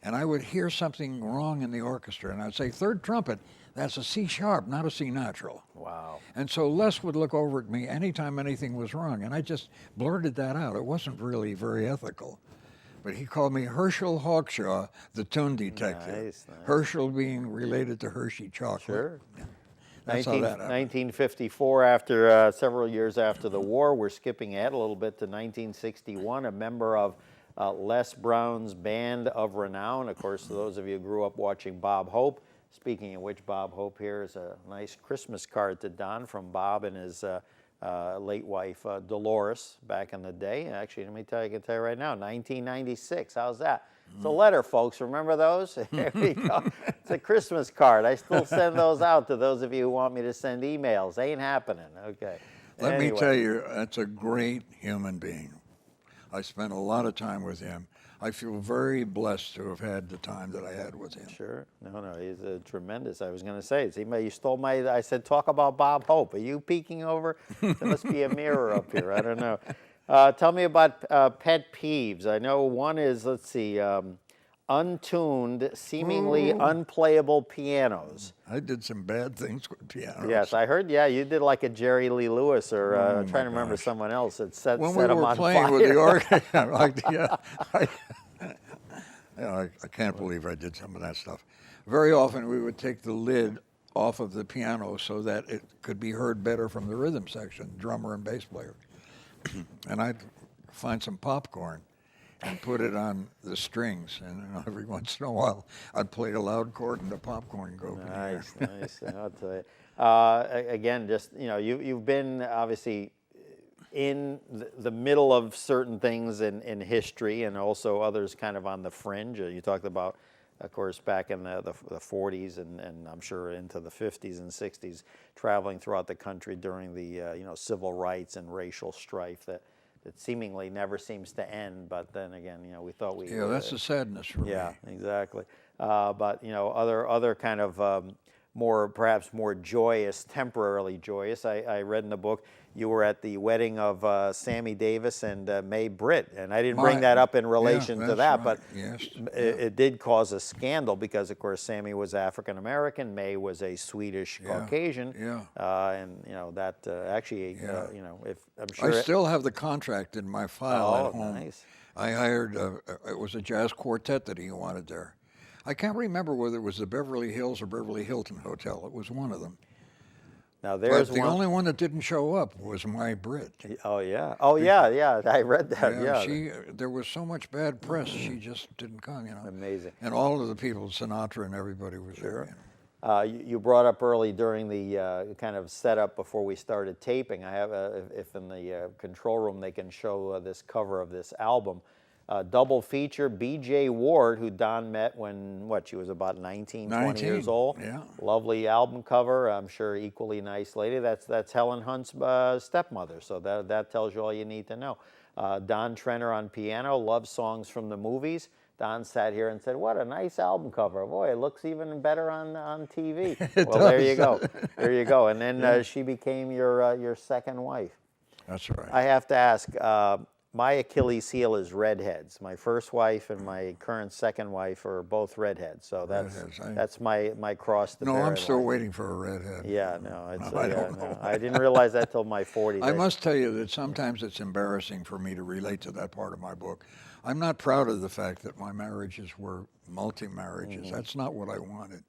Speaker 2: and I would hear something wrong in the orchestra, and I'd say, third trumpet, that's a C sharp, not a C natural.
Speaker 1: Wow.
Speaker 2: And so Les would look over at me anytime anything was wrong, and I just blurted that out. It wasn't really very ethical. But he called me Herschel Hawkshaw, the Tune Detective.
Speaker 1: Nice.
Speaker 2: Herschel being related to Hershey chocolate.
Speaker 1: Sure.
Speaker 2: Yeah. That's how that happened.
Speaker 1: 1954, after several years after the war, we're skipping ahead a little bit to 1961, a member of Les Brown's Band of Renown. Of course, those of you who grew up watching Bob Hope. Speaking of which, Bob Hope here is a nice Christmas card to Donn from Bob and his late wife, Dolores, back in the day. Actually, I can tell you right now, 1996. How's that? It's a letter, folks. Remember those? There we go. It's a Christmas card. I still send those out to those of you who want me to send emails. Ain't happening. Okay.
Speaker 2: Let
Speaker 1: Anyway.
Speaker 2: me tell you, that's a great human being. I spent a lot of time with him. I feel very blessed to have had the time that I had with him.
Speaker 1: Sure. No, he's tremendous. I was going to say, see, you stole I said, talk about Bob Hope. Are you peeking over? There must be a mirror up here. I don't know. Tell me about pet peeves. I know one is, let's see, untuned, seemingly unplayable pianos.
Speaker 2: I did some bad things with pianos.
Speaker 1: Yes, I heard, you did like a Jerry Lee Lewis, or I'm trying to remember someone else that set
Speaker 2: when
Speaker 1: them
Speaker 2: we were
Speaker 1: on
Speaker 2: playing
Speaker 1: fire.
Speaker 2: with the orchestra, I can't believe I did some of that stuff. Very often we would take the lid off of the piano so that it could be heard better from the rhythm section, drummer and bass player. And I'd find some popcorn and put it on the strings, and every once in a while I'd play a loud chord and the popcorn would go up in the air.
Speaker 1: Nice. I'll tell you. Again, just, you've been obviously in the middle of certain things in history, and also others kind of on the fringe. You talked about, of course, back in the 40s and I'm sure into the 50s and 60s, traveling throughout the country during the civil rights and racial strife that seemingly never seems to end. But then again, we thought we...
Speaker 2: Yeah, that's the sadness for me.
Speaker 1: Yeah, exactly. But other kind of perhaps more joyous, temporarily joyous. I read in the book you were at the wedding of Sammy Davis and May Britt, and I didn't bring that up in relation to that,
Speaker 2: right.
Speaker 1: but
Speaker 2: Yes.
Speaker 1: it did cause a scandal because, of course, Sammy was African American, May was a Swedish Caucasian, and that actually, if I'm sure
Speaker 2: I still have the contract in my file at home.
Speaker 1: Nice.
Speaker 2: I hired it was a jazz quartet that he wanted there. I can't remember whether it was the Beverly Hills or Beverly Hilton Hotel. It was one of them.
Speaker 1: Now there's
Speaker 2: but the only one that didn't show up was my Britt.
Speaker 1: Oh yeah. I read that. Yeah.
Speaker 2: There was so much bad press. She just didn't come.
Speaker 1: Amazing.
Speaker 2: And all of the people, Sinatra and everybody was there.
Speaker 1: You brought up early during the kind of setup before we started taping. I have if in the control room they can show this cover of this album. Double feature, B.J. Ward, who Donn met when, she was about 19, 20 years old.
Speaker 2: Yeah.
Speaker 1: Lovely album cover. I'm sure equally nice lady. That's Helen Hunt's stepmother, so that tells you all you need to know. Donn Trenner on piano, loves songs from the movies. Donn sat here and said, what a nice album cover. Boy, it looks even better on TV. There you go. There you go. And then she became your second wife.
Speaker 2: That's right.
Speaker 1: I have to ask, my Achilles heel is redheads. My first wife and my current second wife are both redheads, so that's my cross to bear.
Speaker 2: No, I'm still waiting for a redhead.
Speaker 1: Yeah, no,
Speaker 2: I don't know.
Speaker 1: I didn't realize that till my 40s.
Speaker 2: I must tell you that sometimes it's embarrassing for me to relate to that part of my book. I'm not proud of the fact that my marriages were multi-marriages. Mm-hmm. That's not what I wanted.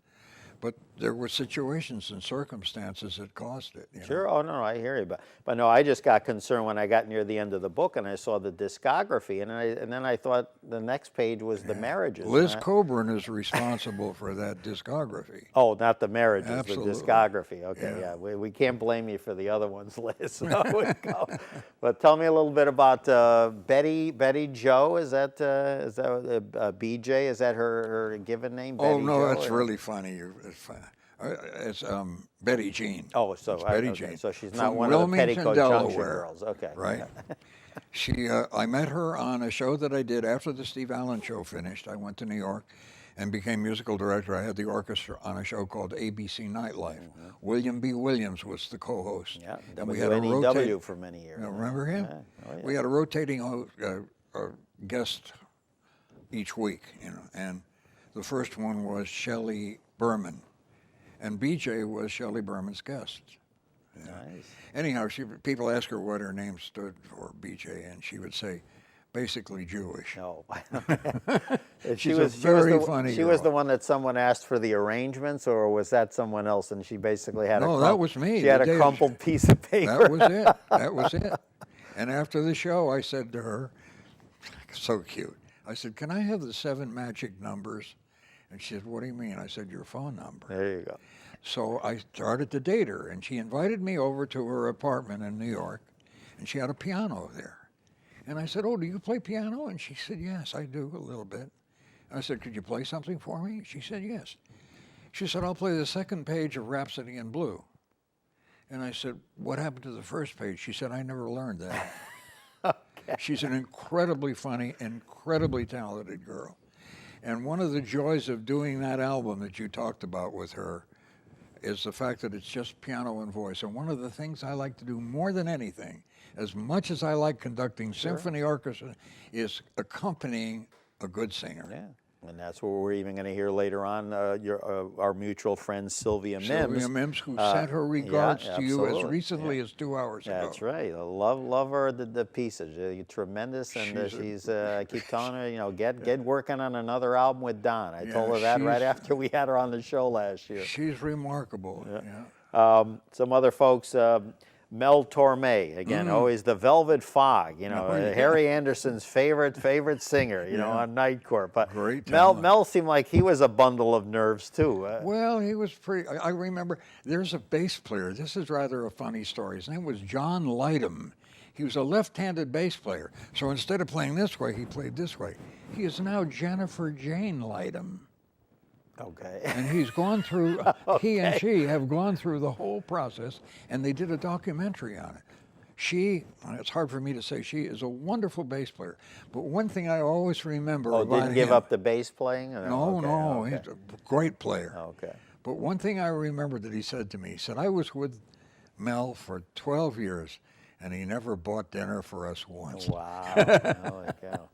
Speaker 2: But there were situations and circumstances that caused it.
Speaker 1: Sure. Oh, no, I hear you. But no, I just got concerned when I got near the end of the book and I saw the discography, and then I thought the next page was the marriages.
Speaker 2: Liz Coburn is responsible for that discography.
Speaker 1: Oh, not the marriages,
Speaker 2: Absolutely.
Speaker 1: The discography. Okay, yeah. We can't blame you for the other ones, Liz. But tell me a little bit about Betty Jo. Is that BJ? Is that her given name?
Speaker 2: Oh,
Speaker 1: Betty
Speaker 2: no,
Speaker 1: Jo,
Speaker 2: that's really funny. It's Betty Jean.
Speaker 1: Oh, so
Speaker 2: Betty Jean.
Speaker 1: So she's not
Speaker 2: From
Speaker 1: one
Speaker 2: Wilmington,
Speaker 1: of the Petticoat
Speaker 2: Delaware,
Speaker 1: Junction girls. Okay.
Speaker 2: Right. I met her on a show that I did after the Steve Allen show finished. I went to New York and became musical director. I had the orchestra on a show called ABC Nightlife. Mm-hmm. William B. Williams was the co-host.
Speaker 1: Yeah,
Speaker 2: and we had a
Speaker 1: WNEW for many years.
Speaker 2: Remember him?
Speaker 1: Yeah. Oh, yeah.
Speaker 2: We had a rotating guest each week, and the first one was Shelley Berman. And BJ was Shelley Berman's guest.
Speaker 1: Nice.
Speaker 2: Anyhow, people ask her what her name stood for, BJ, and she would say, basically Jewish.
Speaker 1: No.
Speaker 2: She was very funny.
Speaker 1: She was the one that someone asked for the arrangements, or was that someone else? And she basically had
Speaker 2: that was me.
Speaker 1: She had a crumpled piece of paper.
Speaker 2: That was it. That was it. And after the show, I said to her, so cute, I said, can I have the 7 magic numbers? And she said, what do you mean? I said, your phone number.
Speaker 1: There you go.
Speaker 2: So I started to date her, and she invited me over to her apartment in New York, and she had a piano there. And I said, oh, do you play piano? And she said, yes, I do a little bit. I said, could you play something for me? She said, yes. She said, I'll play the second page of Rhapsody in Blue. And I said, what happened to the first page? She said, I never learned that. She's an incredibly funny, incredibly talented girl. And one of the joys of doing that album that you talked about with her is the fact that it's just piano and voice. And one of the things I like to do more than anything, as much as I like conducting symphony orchestra, is accompanying a good singer.
Speaker 1: Yeah, and that's what we're even going to hear later on. Our mutual friend Sylvia Mims.
Speaker 2: Sylvia Mims, who sent her regards to you as recently as 2 hours ago.
Speaker 1: That's right. I love her the pieces. Tremendous, and she's. I keep telling her, get working on another album with Donn. I told her that right after we had her on the show last year.
Speaker 2: She's remarkable.
Speaker 1: Some other folks. Mel Torme, again, always the Velvet Fog, Harry Anderson's favorite singer, on Night Court. But
Speaker 2: great
Speaker 1: Mel seemed like he was a bundle of nerves too.
Speaker 2: Well, he was pretty. I remember there's a bass player. This is rather a funny story. His name was John Lydham. He was a left-handed bass player. So instead of playing this way, he played this way. He is now Jennifer Jane Lydham.
Speaker 1: Okay.
Speaker 2: And he's gone through, he and she have gone through the whole process, and they did a documentary on it. It's hard for me to say, she is a wonderful bass player. But one thing I always remember about
Speaker 1: didn't give up the bass playing?
Speaker 2: No, he's a great player.
Speaker 1: Okay.
Speaker 2: But one thing I remember that he said to me, he said, I was with Mel for 12 years, and he never bought dinner for us once.
Speaker 1: Wow. Holy cow.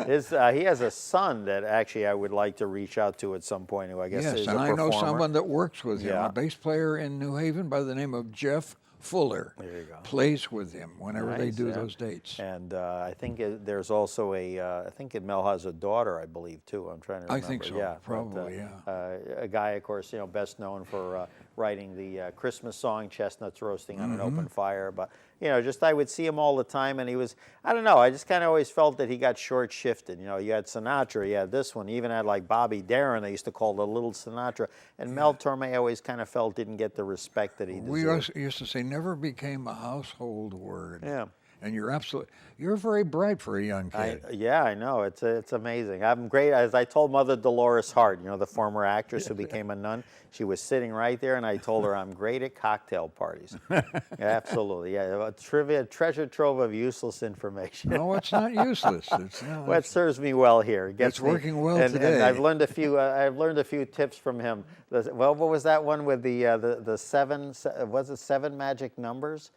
Speaker 1: He has a son that actually I would like to reach out to at some point, who I guess is a performer.
Speaker 2: Yes, and I know someone that works with him, a bass player in New Haven by the name of Jeff Fuller.
Speaker 1: There you go.
Speaker 2: Plays with him whenever they do those dates.
Speaker 1: And I think there's also I think Mel has a daughter, I believe, too. I'm trying to remember.
Speaker 2: I think so, probably,
Speaker 1: a guy, of course, best known for writing the Christmas song, Chestnuts Roasting on an Open Fire. But, I would see him all the time, and he was, I don't know, I just kind of always felt that he got short-shifted. You had Sinatra, you had this one, you even had like Bobby Darin, they used to call the Little Sinatra. And Mel Torme I always kind of felt didn't get the respect that he deserved.
Speaker 2: We used to say, never became a household word.
Speaker 1: Yeah.
Speaker 2: And you're very bright for a young kid.
Speaker 1: I know. It's amazing. I'm great. As I told Mother Dolores Hart, the former actress who became a nun, she was sitting right there, and I told her I'm great at cocktail parties. Absolutely. Yeah, a treasure trove of useless information.
Speaker 2: No, it's not useless.
Speaker 1: Well, it serves me well here.
Speaker 2: It's working well
Speaker 1: today. And I've learned a few. I've learned a few tips from him. What was that one with the seven? Was it 7 magic numbers?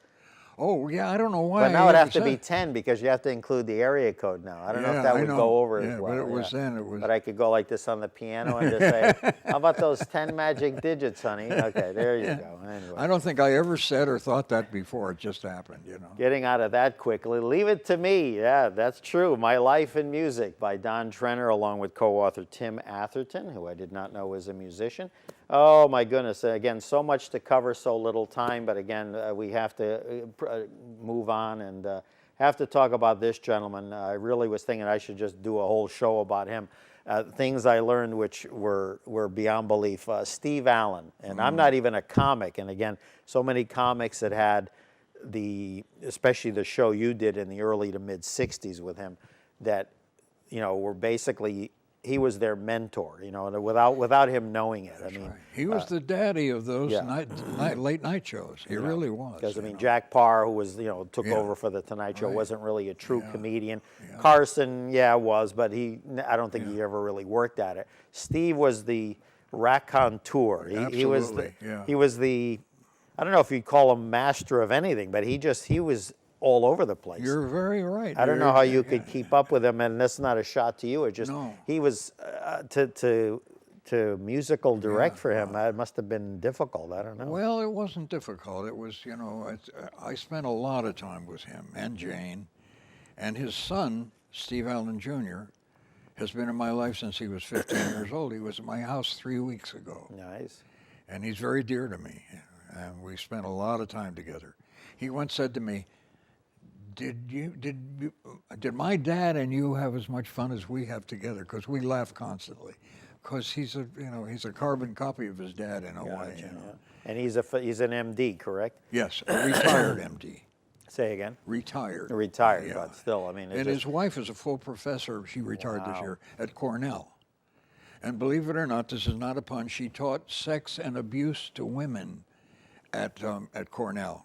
Speaker 2: Oh, yeah, I don't know why.
Speaker 1: But now it'd have to be 10 because you have to include the area code now. I don't know if that would go over as well.
Speaker 2: But it was then.
Speaker 1: But I could go like this on the piano and just say, how about those 10 magic digits, honey? Okay, there you go. Anyway.
Speaker 2: I don't think I ever said or thought that before. It just happened,
Speaker 1: Getting out of that quickly. Leave It to Me. Yeah, that's true. My Life in Music by Donn Trenner, along with co-author Tim Atherton, who I did not know was a musician. Oh, my goodness. Again, so much to cover, so little time. But again, we have to move on and have to talk about this gentleman. I really was thinking I should just do a whole show about him. Things I learned which were beyond belief. Steve Allen. And I'm not even a comic. And again, so many comics that had especially the show you did in the early to mid 60s with him that, were basically, he was their mentor, without him knowing it.
Speaker 2: That's right. He was the daddy of those late night shows. He really was.
Speaker 1: Because Jack Parr, who was took over for the Tonight Show, wasn't really a true comedian. Carson, was, but I don't think he ever really worked at it. Steve was the raconteur. He was the I don't know if you'd call him master of anything, but he was all over the place.
Speaker 2: You're very right.
Speaker 1: I don't know how you could keep up with him, and that's not a shot to you. It just he was to musical direct for him. That must have been difficult. I don't know.
Speaker 2: Well, it wasn't difficult. It was I spent a lot of time with him and Jane, and his son Steve Allen Jr. has been in my life since he was 15 years old. He was at my house 3 weeks ago.
Speaker 1: Nice.
Speaker 2: And he's very dear to me, and we spent a lot of time together. He once said to me, Did my dad and you have as much fun as we have together? Because we laugh constantly. Because he's a carbon copy of his dad in a way.
Speaker 1: And he's an MD, correct?
Speaker 2: Yes, a retired MD.
Speaker 1: Say again.
Speaker 2: Retired,
Speaker 1: but still, I mean.
Speaker 2: And his wife is a full professor. She retired this year at Cornell. And believe it or not, this is not a pun. She taught sex and abuse to women at Cornell.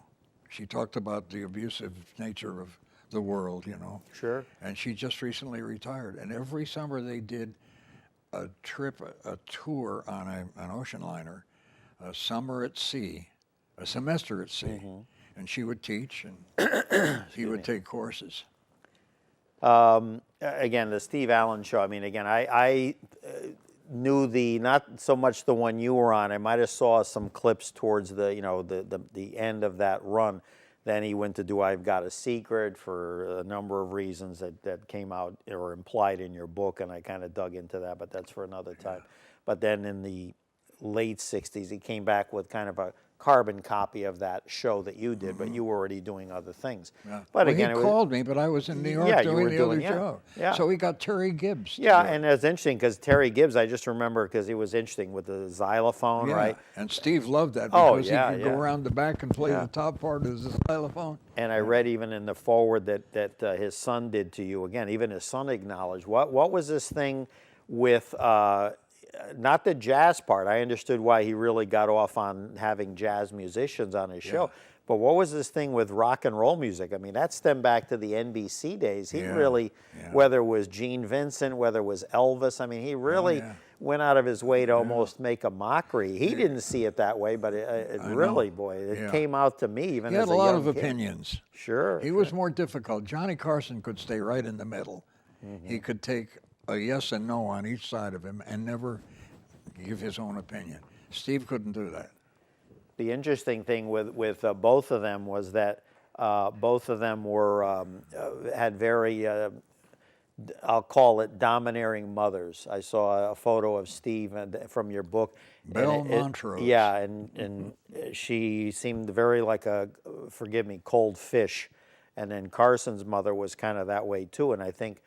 Speaker 2: She talked about the abusive nature of the world, you know.
Speaker 1: Sure.
Speaker 2: And she just recently retired. And every summer they did a trip, a tour on an ocean liner, a summer at sea, a semester at sea. And she would teach and he would take courses.
Speaker 1: Again, the Steve Allen show. I mean, again, I knew not so much the one you were on. I might have saw some clips towards the end of that run. Then he went to do I've Got a Secret for a number of reasons that came out or implied in your book, and I kind of dug into that, but that's for another time. But then in the late 60s, he came back with kind of a carbon copy of that show that you did, but you were already doing other things.
Speaker 2: Yeah.
Speaker 1: But
Speaker 2: well,
Speaker 1: again,
Speaker 2: he called me, but I was in New York doing the other show.
Speaker 1: Yeah.
Speaker 2: So we got Terry Gibbs.
Speaker 1: Yeah, and it's interesting because Terry Gibbs, I just remember because he was interesting with the xylophone, right?
Speaker 2: And Steve loved that because he could go
Speaker 1: yeah.
Speaker 2: around the back and play the top part of the xylophone.
Speaker 1: And I read even in the foreword that his son did to you. Again, even his son acknowledged. What was this thing with, not the jazz part, I understood why he really got off on having jazz musicians on his show, but what was this thing with rock and roll music? I mean, that stemmed back to the NBC days. He really, whether it was Gene Vincent, whether it was Elvis, I mean, he really went out of his way to almost make a mockery. He didn't see it that way, but it really, boy, it came out to me even as a young kid.
Speaker 2: He had a lot of opinions.
Speaker 1: Sure.
Speaker 2: He was more difficult. Johnny Carson could stay right in the middle. He could take a yes and no on each side of him and never give his own opinion. Steve couldn't do that.
Speaker 1: The interesting thing with both of them was that both of them were had very, I'll call it domineering mothers. I saw a photo of Steve from your book.
Speaker 2: Belle Montrose.
Speaker 1: Yeah, and she seemed very like a, forgive me, cold fish. And then Carson's mother was kind of that way too. And I think,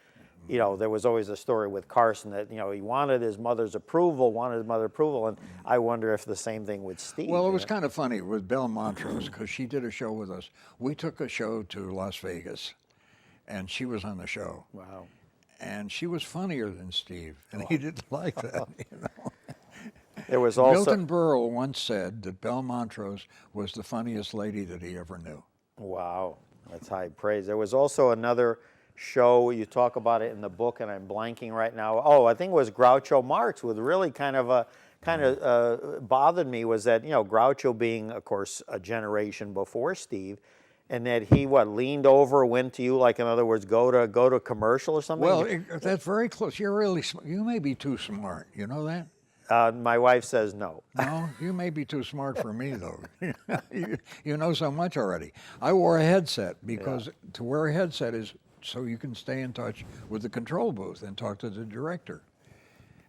Speaker 1: you know, there was always a story with Carson that, you know, he wanted his mother's approval, and I wonder if the same thing with Steve.
Speaker 2: Well, it was kind of funny with Belle Montrose because she did a show with us. We took a show to Las Vegas, and she was on the show.
Speaker 1: Wow.
Speaker 2: And she was funnier than Steve, and he didn't like that, you know.
Speaker 1: There was also
Speaker 2: Milton Berle once said that Belle Montrose was the funniest lady that he ever knew.
Speaker 1: Wow, that's high praise. There was also another show, you talk about it in the book, and I'm blanking right now. Oh, I think it was Groucho Marx, with really kind of bothered me was that, you know, Groucho being, of course, a generation before Steve, and that he leaned over, went to you, like in other words, go to commercial or something.
Speaker 2: Well, that's very close. You're really you may be too smart. You know that?
Speaker 1: My wife says no.
Speaker 2: No, you may be too smart for me, though. You know so much already. I wore a headset because to wear a headset is so you can stay in touch with the control booth and talk to the director.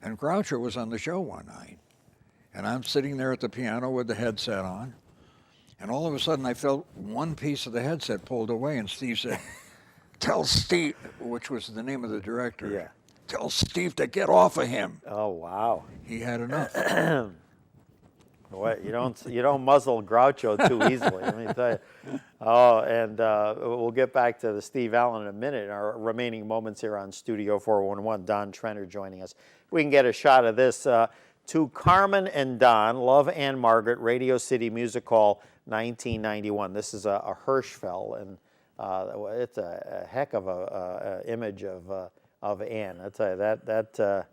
Speaker 2: And Groucho was on the show one night, and I'm sitting there at the piano with the headset on, and all of a sudden I felt one piece of the headset pulled away, and Steve said, "Tell Steve," which was the name of the director.
Speaker 1: Yeah.
Speaker 2: "Tell Steve to get off of him."
Speaker 1: Oh, wow.
Speaker 2: He had enough.
Speaker 1: What, you don't muzzle Groucho too easily, let me tell you. Oh, and we'll get back to the Steve Allen in a minute. In our remaining moments here on Studio 411, Donn Trenner joining us. We can get a shot of this. To Carmen and Don, Love Ann-Margret, Radio City Music Hall, 1991. This is a Hirschfeld, and it's a heck of a image of Ann. I tell you that.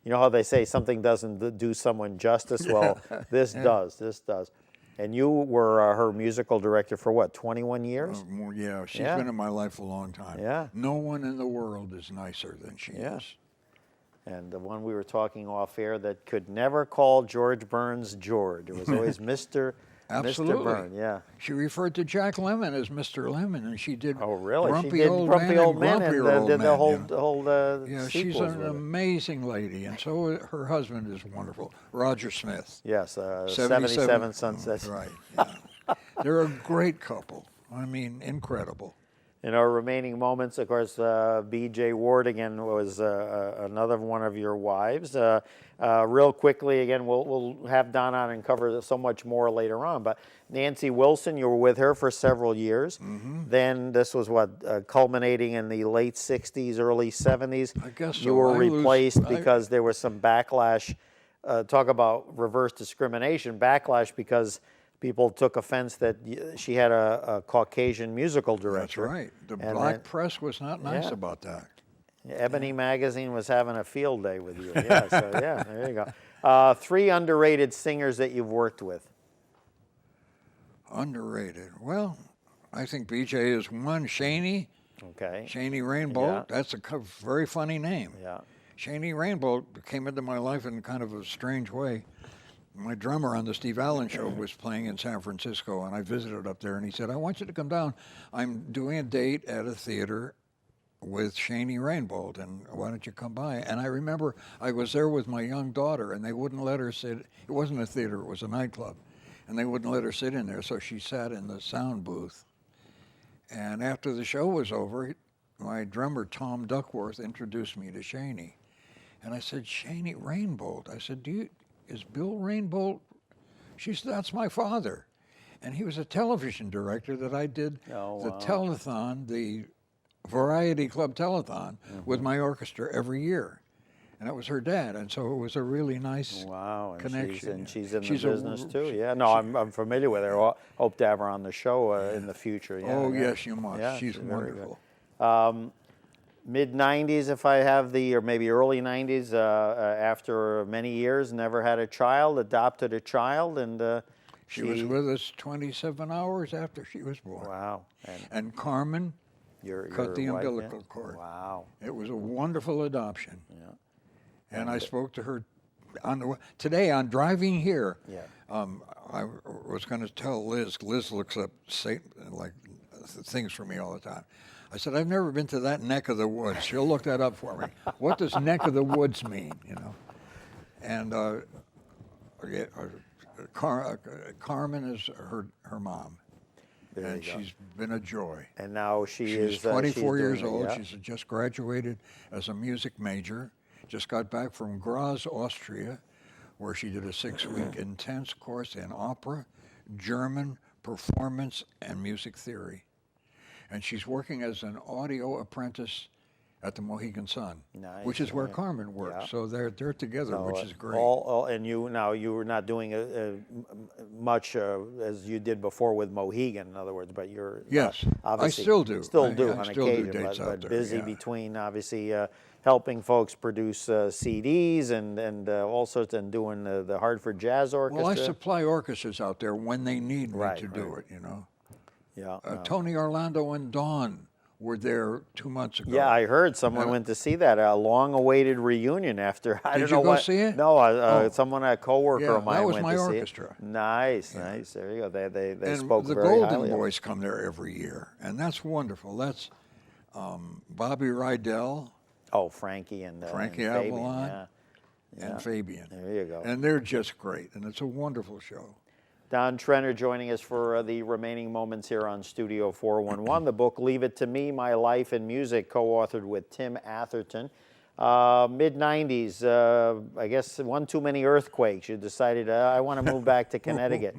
Speaker 1: You know how they say something doesn't do someone justice? Well, this does. And you were her musical director for what, 21 years?
Speaker 2: Yeah, she's been in my life a long time.
Speaker 1: Yeah.
Speaker 2: No one in the world is nicer than she is.
Speaker 1: And the one we were talking off air that could never call George Burns George. It was always Mr.
Speaker 2: Absolutely.
Speaker 1: Mr. Burns, yeah.
Speaker 2: She referred to Jack Lemmon as Mr. Lemmon, and she did
Speaker 1: Grumpy
Speaker 2: She did
Speaker 1: Old
Speaker 2: Grumpy
Speaker 1: Man
Speaker 2: Old Man
Speaker 1: and
Speaker 2: Grumpy Old
Speaker 1: did the
Speaker 2: Man,
Speaker 1: whole
Speaker 2: yeah, she's
Speaker 1: sequels
Speaker 2: an
Speaker 1: with it.
Speaker 2: amazing lady, and so her husband is wonderful, Roger Smith.
Speaker 1: Yes, 77 Sunsets.
Speaker 2: Right, yeah. They're a great couple. I mean, incredible.
Speaker 1: In our remaining moments, of course, B.J. Ward again was another one of your wives. Real quickly, again, we'll have Don on and cover so much more later on. But Nancy Wilson, you were with her for several years. Mm-hmm. Then this was culminating in the late '60s, early '70s.
Speaker 2: I guess so.
Speaker 1: You were replaced because there was some backlash. Talk about reverse discrimination, backlash because people took offense that she had a Caucasian musical director.
Speaker 2: That's right. The
Speaker 1: And
Speaker 2: black
Speaker 1: then-
Speaker 2: press was not nice
Speaker 1: Yeah.
Speaker 2: about that.
Speaker 1: Ebony Magazine was having a field day with you. Yeah, so yeah, there you go. 3 underrated singers that you've worked with.
Speaker 2: Underrated. Well, I think BJ is one. Shaney
Speaker 1: Okay.
Speaker 2: Rainbow.
Speaker 1: Yeah.
Speaker 2: That's a very funny name.
Speaker 1: Yeah.
Speaker 2: Shaney Rainbow came into my life in kind of a strange way. My drummer on the Steve Allen show was playing in San Francisco, and I visited up there, and he said, I want you to come down. I'm doing a date at a theater with Shaney Rainbow, and why don't you come by? And I remember I was there with my young daughter, and they wouldn't let her sit. It wasn't a theater, it was a nightclub. And they wouldn't let her sit in there, so she sat in the sound booth. And after the show was over, my drummer, Tom Duckworth, introduced me to Shaney. And I said, Shaney Rainbow. I said, is Bill Rainbow? She said, that's my father. And he was a television director that I did the telethon, the Variety Club telethon with my orchestra every year. And that was her dad. And so it was a really nice connection.
Speaker 1: She's in the business too. Yeah, no, I'm familiar with her. Hope to have her on the show in the future. Yeah,
Speaker 2: oh,
Speaker 1: yeah.
Speaker 2: yes, you must.
Speaker 1: Yeah,
Speaker 2: she's wonderful.
Speaker 1: Mid-90s, if I have or maybe early 90s, after many years, never had a child, adopted a child, and
Speaker 2: she was with us 27 hours after she was born.
Speaker 1: Wow.
Speaker 2: And Carmen cut the
Speaker 1: wife,
Speaker 2: umbilical cord.
Speaker 1: Wow.
Speaker 2: It was a wonderful adoption.
Speaker 1: Yeah.
Speaker 2: And I spoke to her today on driving here.
Speaker 1: Yeah.
Speaker 2: I was going to tell Liz. Liz looks up things for me all the time. I said, I've never been to that neck of the woods. She'll look that up for me. What does neck of the woods mean? You know. And Carmen is her mom. And she's been a joy.
Speaker 1: And now she's
Speaker 2: 24 years
Speaker 1: she's
Speaker 2: old.
Speaker 1: Yeah.
Speaker 2: She's just graduated as a music major. Just got back from Graz, Austria, where she did a 6-week intense course in opera, German, performance, and music theory. And she's working as an audio apprentice at the Mohegan Sun, which is where Carmen works. Yeah. So they're together, which is great.
Speaker 1: And you were not doing much as you did before with Mohegan, in other words, but you're obviously
Speaker 2: I still do.
Speaker 1: Still do
Speaker 2: I
Speaker 1: on
Speaker 2: still
Speaker 1: occasion,
Speaker 2: do dates
Speaker 1: but
Speaker 2: out
Speaker 1: busy
Speaker 2: there,
Speaker 1: between obviously helping folks produce CDs and all sorts, and doing the Hartford Jazz Orchestra.
Speaker 2: Well, I supply orchestras out there when they need me to do it. You know.
Speaker 1: Yeah.
Speaker 2: Tony Orlando and Donn were there 2 months ago.
Speaker 1: Yeah, I heard someone went to see that, a long-awaited reunion after, I don't know
Speaker 2: Did you go
Speaker 1: what.
Speaker 2: see it?
Speaker 1: No, someone, a coworker of mine
Speaker 2: that was
Speaker 1: went
Speaker 2: my
Speaker 1: to
Speaker 2: orchestra.
Speaker 1: See it. Nice. There you go. They
Speaker 2: and
Speaker 1: spoke
Speaker 2: the
Speaker 1: very
Speaker 2: Golden
Speaker 1: highly
Speaker 2: Boys come there every year, and that's wonderful. That's Bobby Rydell.
Speaker 1: Oh, Frankie and
Speaker 2: Frankie
Speaker 1: and Fabian.
Speaker 2: Avalon
Speaker 1: Yeah.
Speaker 2: and Fabian.
Speaker 1: There you go.
Speaker 2: And they're just great, and it's a wonderful show.
Speaker 1: Donn Trenner joining us for the remaining moments here on Studio 411. The book, Leave It to Me, My Life in Music, co-authored with Tim Atherton. Mid-90s, I guess one too many earthquakes. You decided, I want to move back to Connecticut.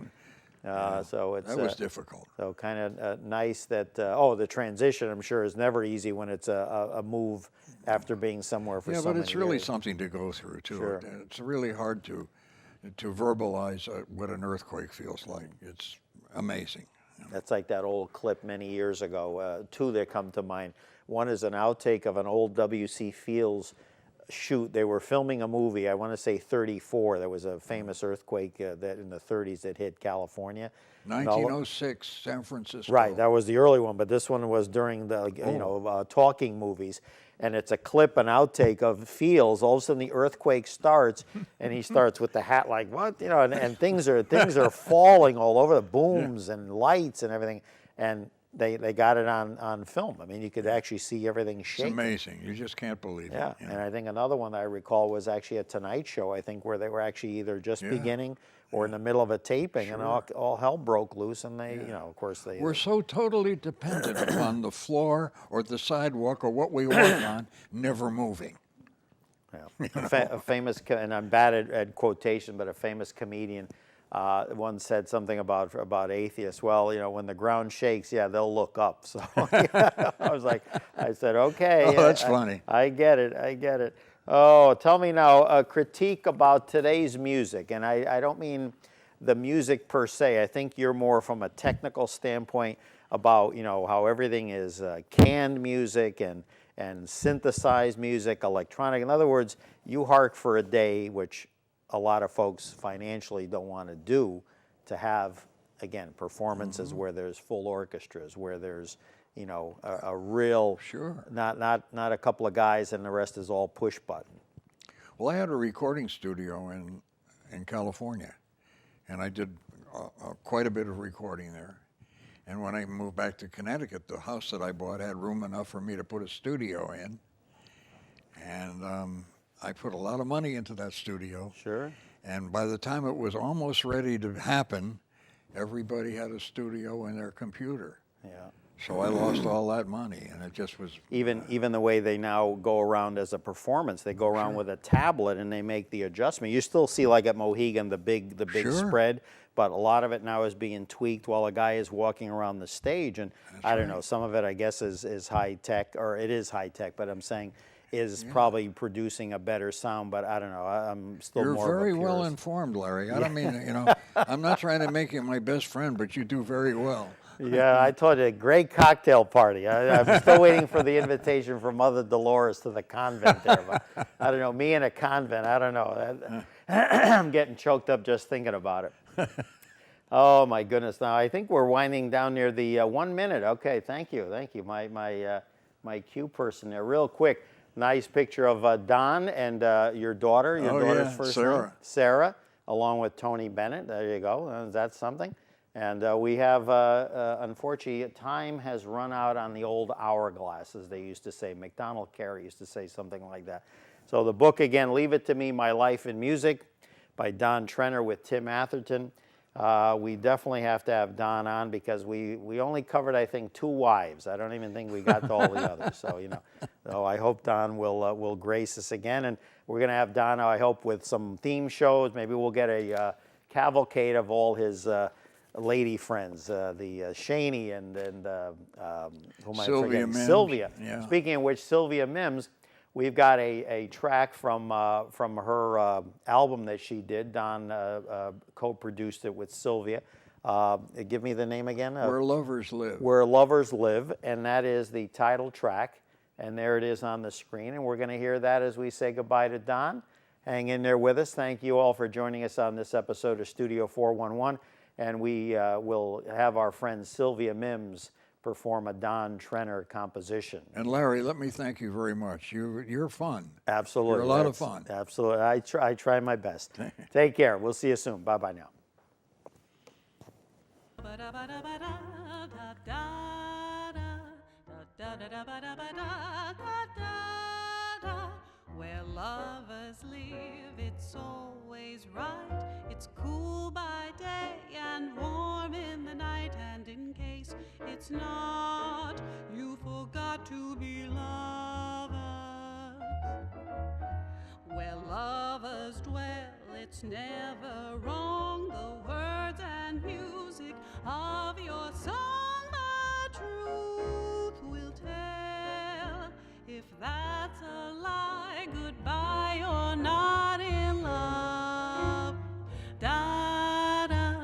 Speaker 1: So it's,
Speaker 2: that was difficult.
Speaker 1: So kind of nice that, the transition, I'm sure, is never easy when it's a move after being somewhere for so many years.
Speaker 2: Yeah, but it's really something to go through, too.
Speaker 1: Sure.
Speaker 2: It's really hard to verbalize what an earthquake feels like. It's amazing.
Speaker 1: That's like that old clip many years ago. Two that come to mind. One is an outtake of an old W.C. Fields shoot. They were filming a movie, I want to say 34. There was a famous earthquake that in the 30s that hit California.
Speaker 2: 1906, San Francisco.
Speaker 1: Right, that was the early one, but this one was during the talking movies. And it's a clip, an outtake of Fields. All of a sudden, the earthquake starts, and he starts with the hat like, what? You know, and things are falling all over, the booms and lights and everything. And they got it on film. I mean, you could actually see everything shake.
Speaker 2: It's amazing. You just can't believe it.
Speaker 1: Yeah, and I think another one that I recall was actually a Tonight Show, I think, where they were actually either just beginning or in the middle of a taping, and all hell broke loose, and they, of course,
Speaker 2: We're so totally dependent upon the floor or the sidewalk or what we walk on never moving.
Speaker 1: Yeah. A famous, and I'm bad at quotation, but a famous comedian once said something about atheists. Well, when the ground shakes, they'll look up. So I said, okay.
Speaker 2: Oh, that's funny.
Speaker 1: I get it. Oh, tell me now, a critique about today's music, and I don't mean the music per se. I think you're more from a technical standpoint about, you know, how everything is canned music and synthesized music, electronic. In other words, you hark for a day, which a lot of folks financially don't want to do, to have, again, performances where there's full orchestras, where there's, you know, a real,
Speaker 2: Sure.
Speaker 1: not a couple of guys and the rest is all push button.
Speaker 2: Well, I had a recording studio in California, and I did quite a bit of recording there. And when I moved back to Connecticut, the house that I bought had room enough for me to put a studio in. And I put a lot of money into that studio.
Speaker 1: Sure.
Speaker 2: And by the time it was almost ready to happen, everybody had a studio in their computer.
Speaker 1: Yeah.
Speaker 2: So I lost all that money, and it just was...
Speaker 1: Even the way they now go around as a performance, they go around with a tablet and they make the adjustment. You still see, like at Mohegan, the big
Speaker 2: Sure.
Speaker 1: spread, but a lot of it now is being tweaked while a guy is walking around the stage. And I don't know, some of it I guess is high tech, or it is high tech, but I'm saying is probably producing a better sound. But I don't know, I'm still
Speaker 2: You're
Speaker 1: more of a
Speaker 2: very
Speaker 1: purist.
Speaker 2: well informed, Larry. I don't mean, you know, I'm not trying to make you my best friend, but you do very well.
Speaker 1: Yeah, I told you, a great cocktail party. I'm still waiting for the invitation from Mother Dolores to the convent there. But I don't know, me in a convent, I don't know. I'm getting choked up just thinking about it. Oh, my goodness. Now, I think we're winding down near the 1 minute. Okay, thank you. My cue person there. Real quick, nice picture of Donn and your daughter, daughter's first
Speaker 2: Sarah.
Speaker 1: name? Sarah, along with Tony Bennett. There you go. That's something. And we have, unfortunately, time has run out on the old hourglass, as they used to say. McDonald Carey used to say something like that. So the book, again, Leave It to Me, My Life in Music, by Donn Trenner with Tim Atherton. We definitely have to have Donn on because we only covered, I think, 2 wives. I don't even think we got to all the others. So, you know, so I hope Donn will grace us again. And we're going to have Donn, I hope, with some theme shows. Maybe we'll get a cavalcade of all his lady friends, the Shaney and who am I
Speaker 2: Sylvia
Speaker 1: forgetting?
Speaker 2: Mims.
Speaker 1: Sylvia.
Speaker 2: Yeah.
Speaker 1: Speaking of which, Sylvia Mims, we've got a track from her album that she did. Donn co-produced it with Sylvia. Give me the name again.
Speaker 2: Where Lovers Live.
Speaker 1: Where Lovers Live, and that is the title track. And there it is on the screen, and we're going to hear that as we say goodbye to Donn. Hang in there with us. Thank you all for joining us on this episode of Studio 411. And we will have our friend Sylvia Mims perform a Donn Trenner composition.
Speaker 2: And Larry, let me thank you very much. You're fun.
Speaker 1: Absolutely.
Speaker 2: You're a lot of fun.
Speaker 1: Absolutely. I try my best. Take care. We'll see you soon. Bye-bye now.
Speaker 3: Where lovers live, it's always right. It's cool by day and warm in the night. And in case it's not, you forgot to be lovers. Where lovers dwell, it's never wrong. The words and music of your song, the truth will tell. If that's a lie, goodbye, you're not in love. Da da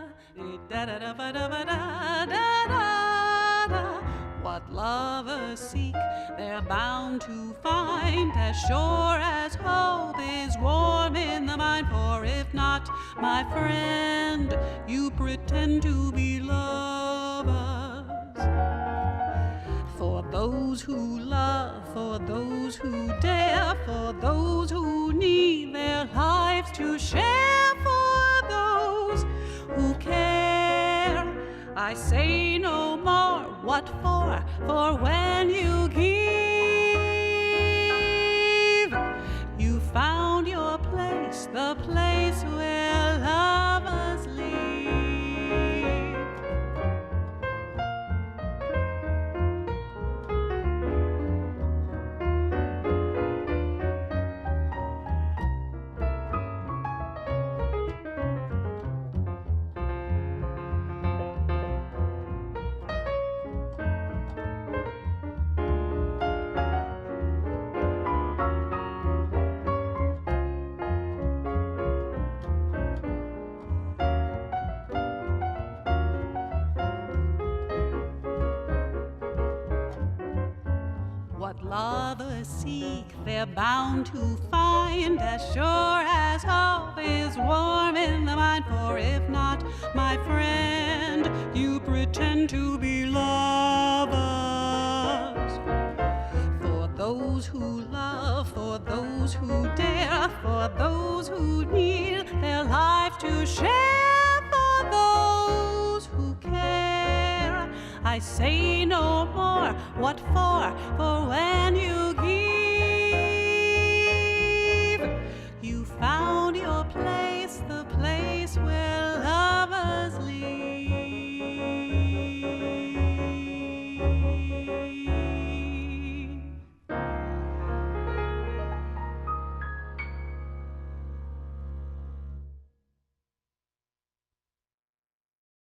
Speaker 3: da da da da da da da da. What lovers seek, they're bound to find, as sure as hope is warm in the mind. For if not, my friend, you pretend to be lovers. For those who love, for those who dare, for those who need their lives to share, for those who care, I say no more. What for? For when you give, you found your place, the place where lovers live. What lovers seek, they're bound to find, as sure as hope is warm in the mind. For if not, my friend, you pretend to be lovers. For those who love, for those who dare, for those who need their life to share, for those who care, I say no more. What for? For when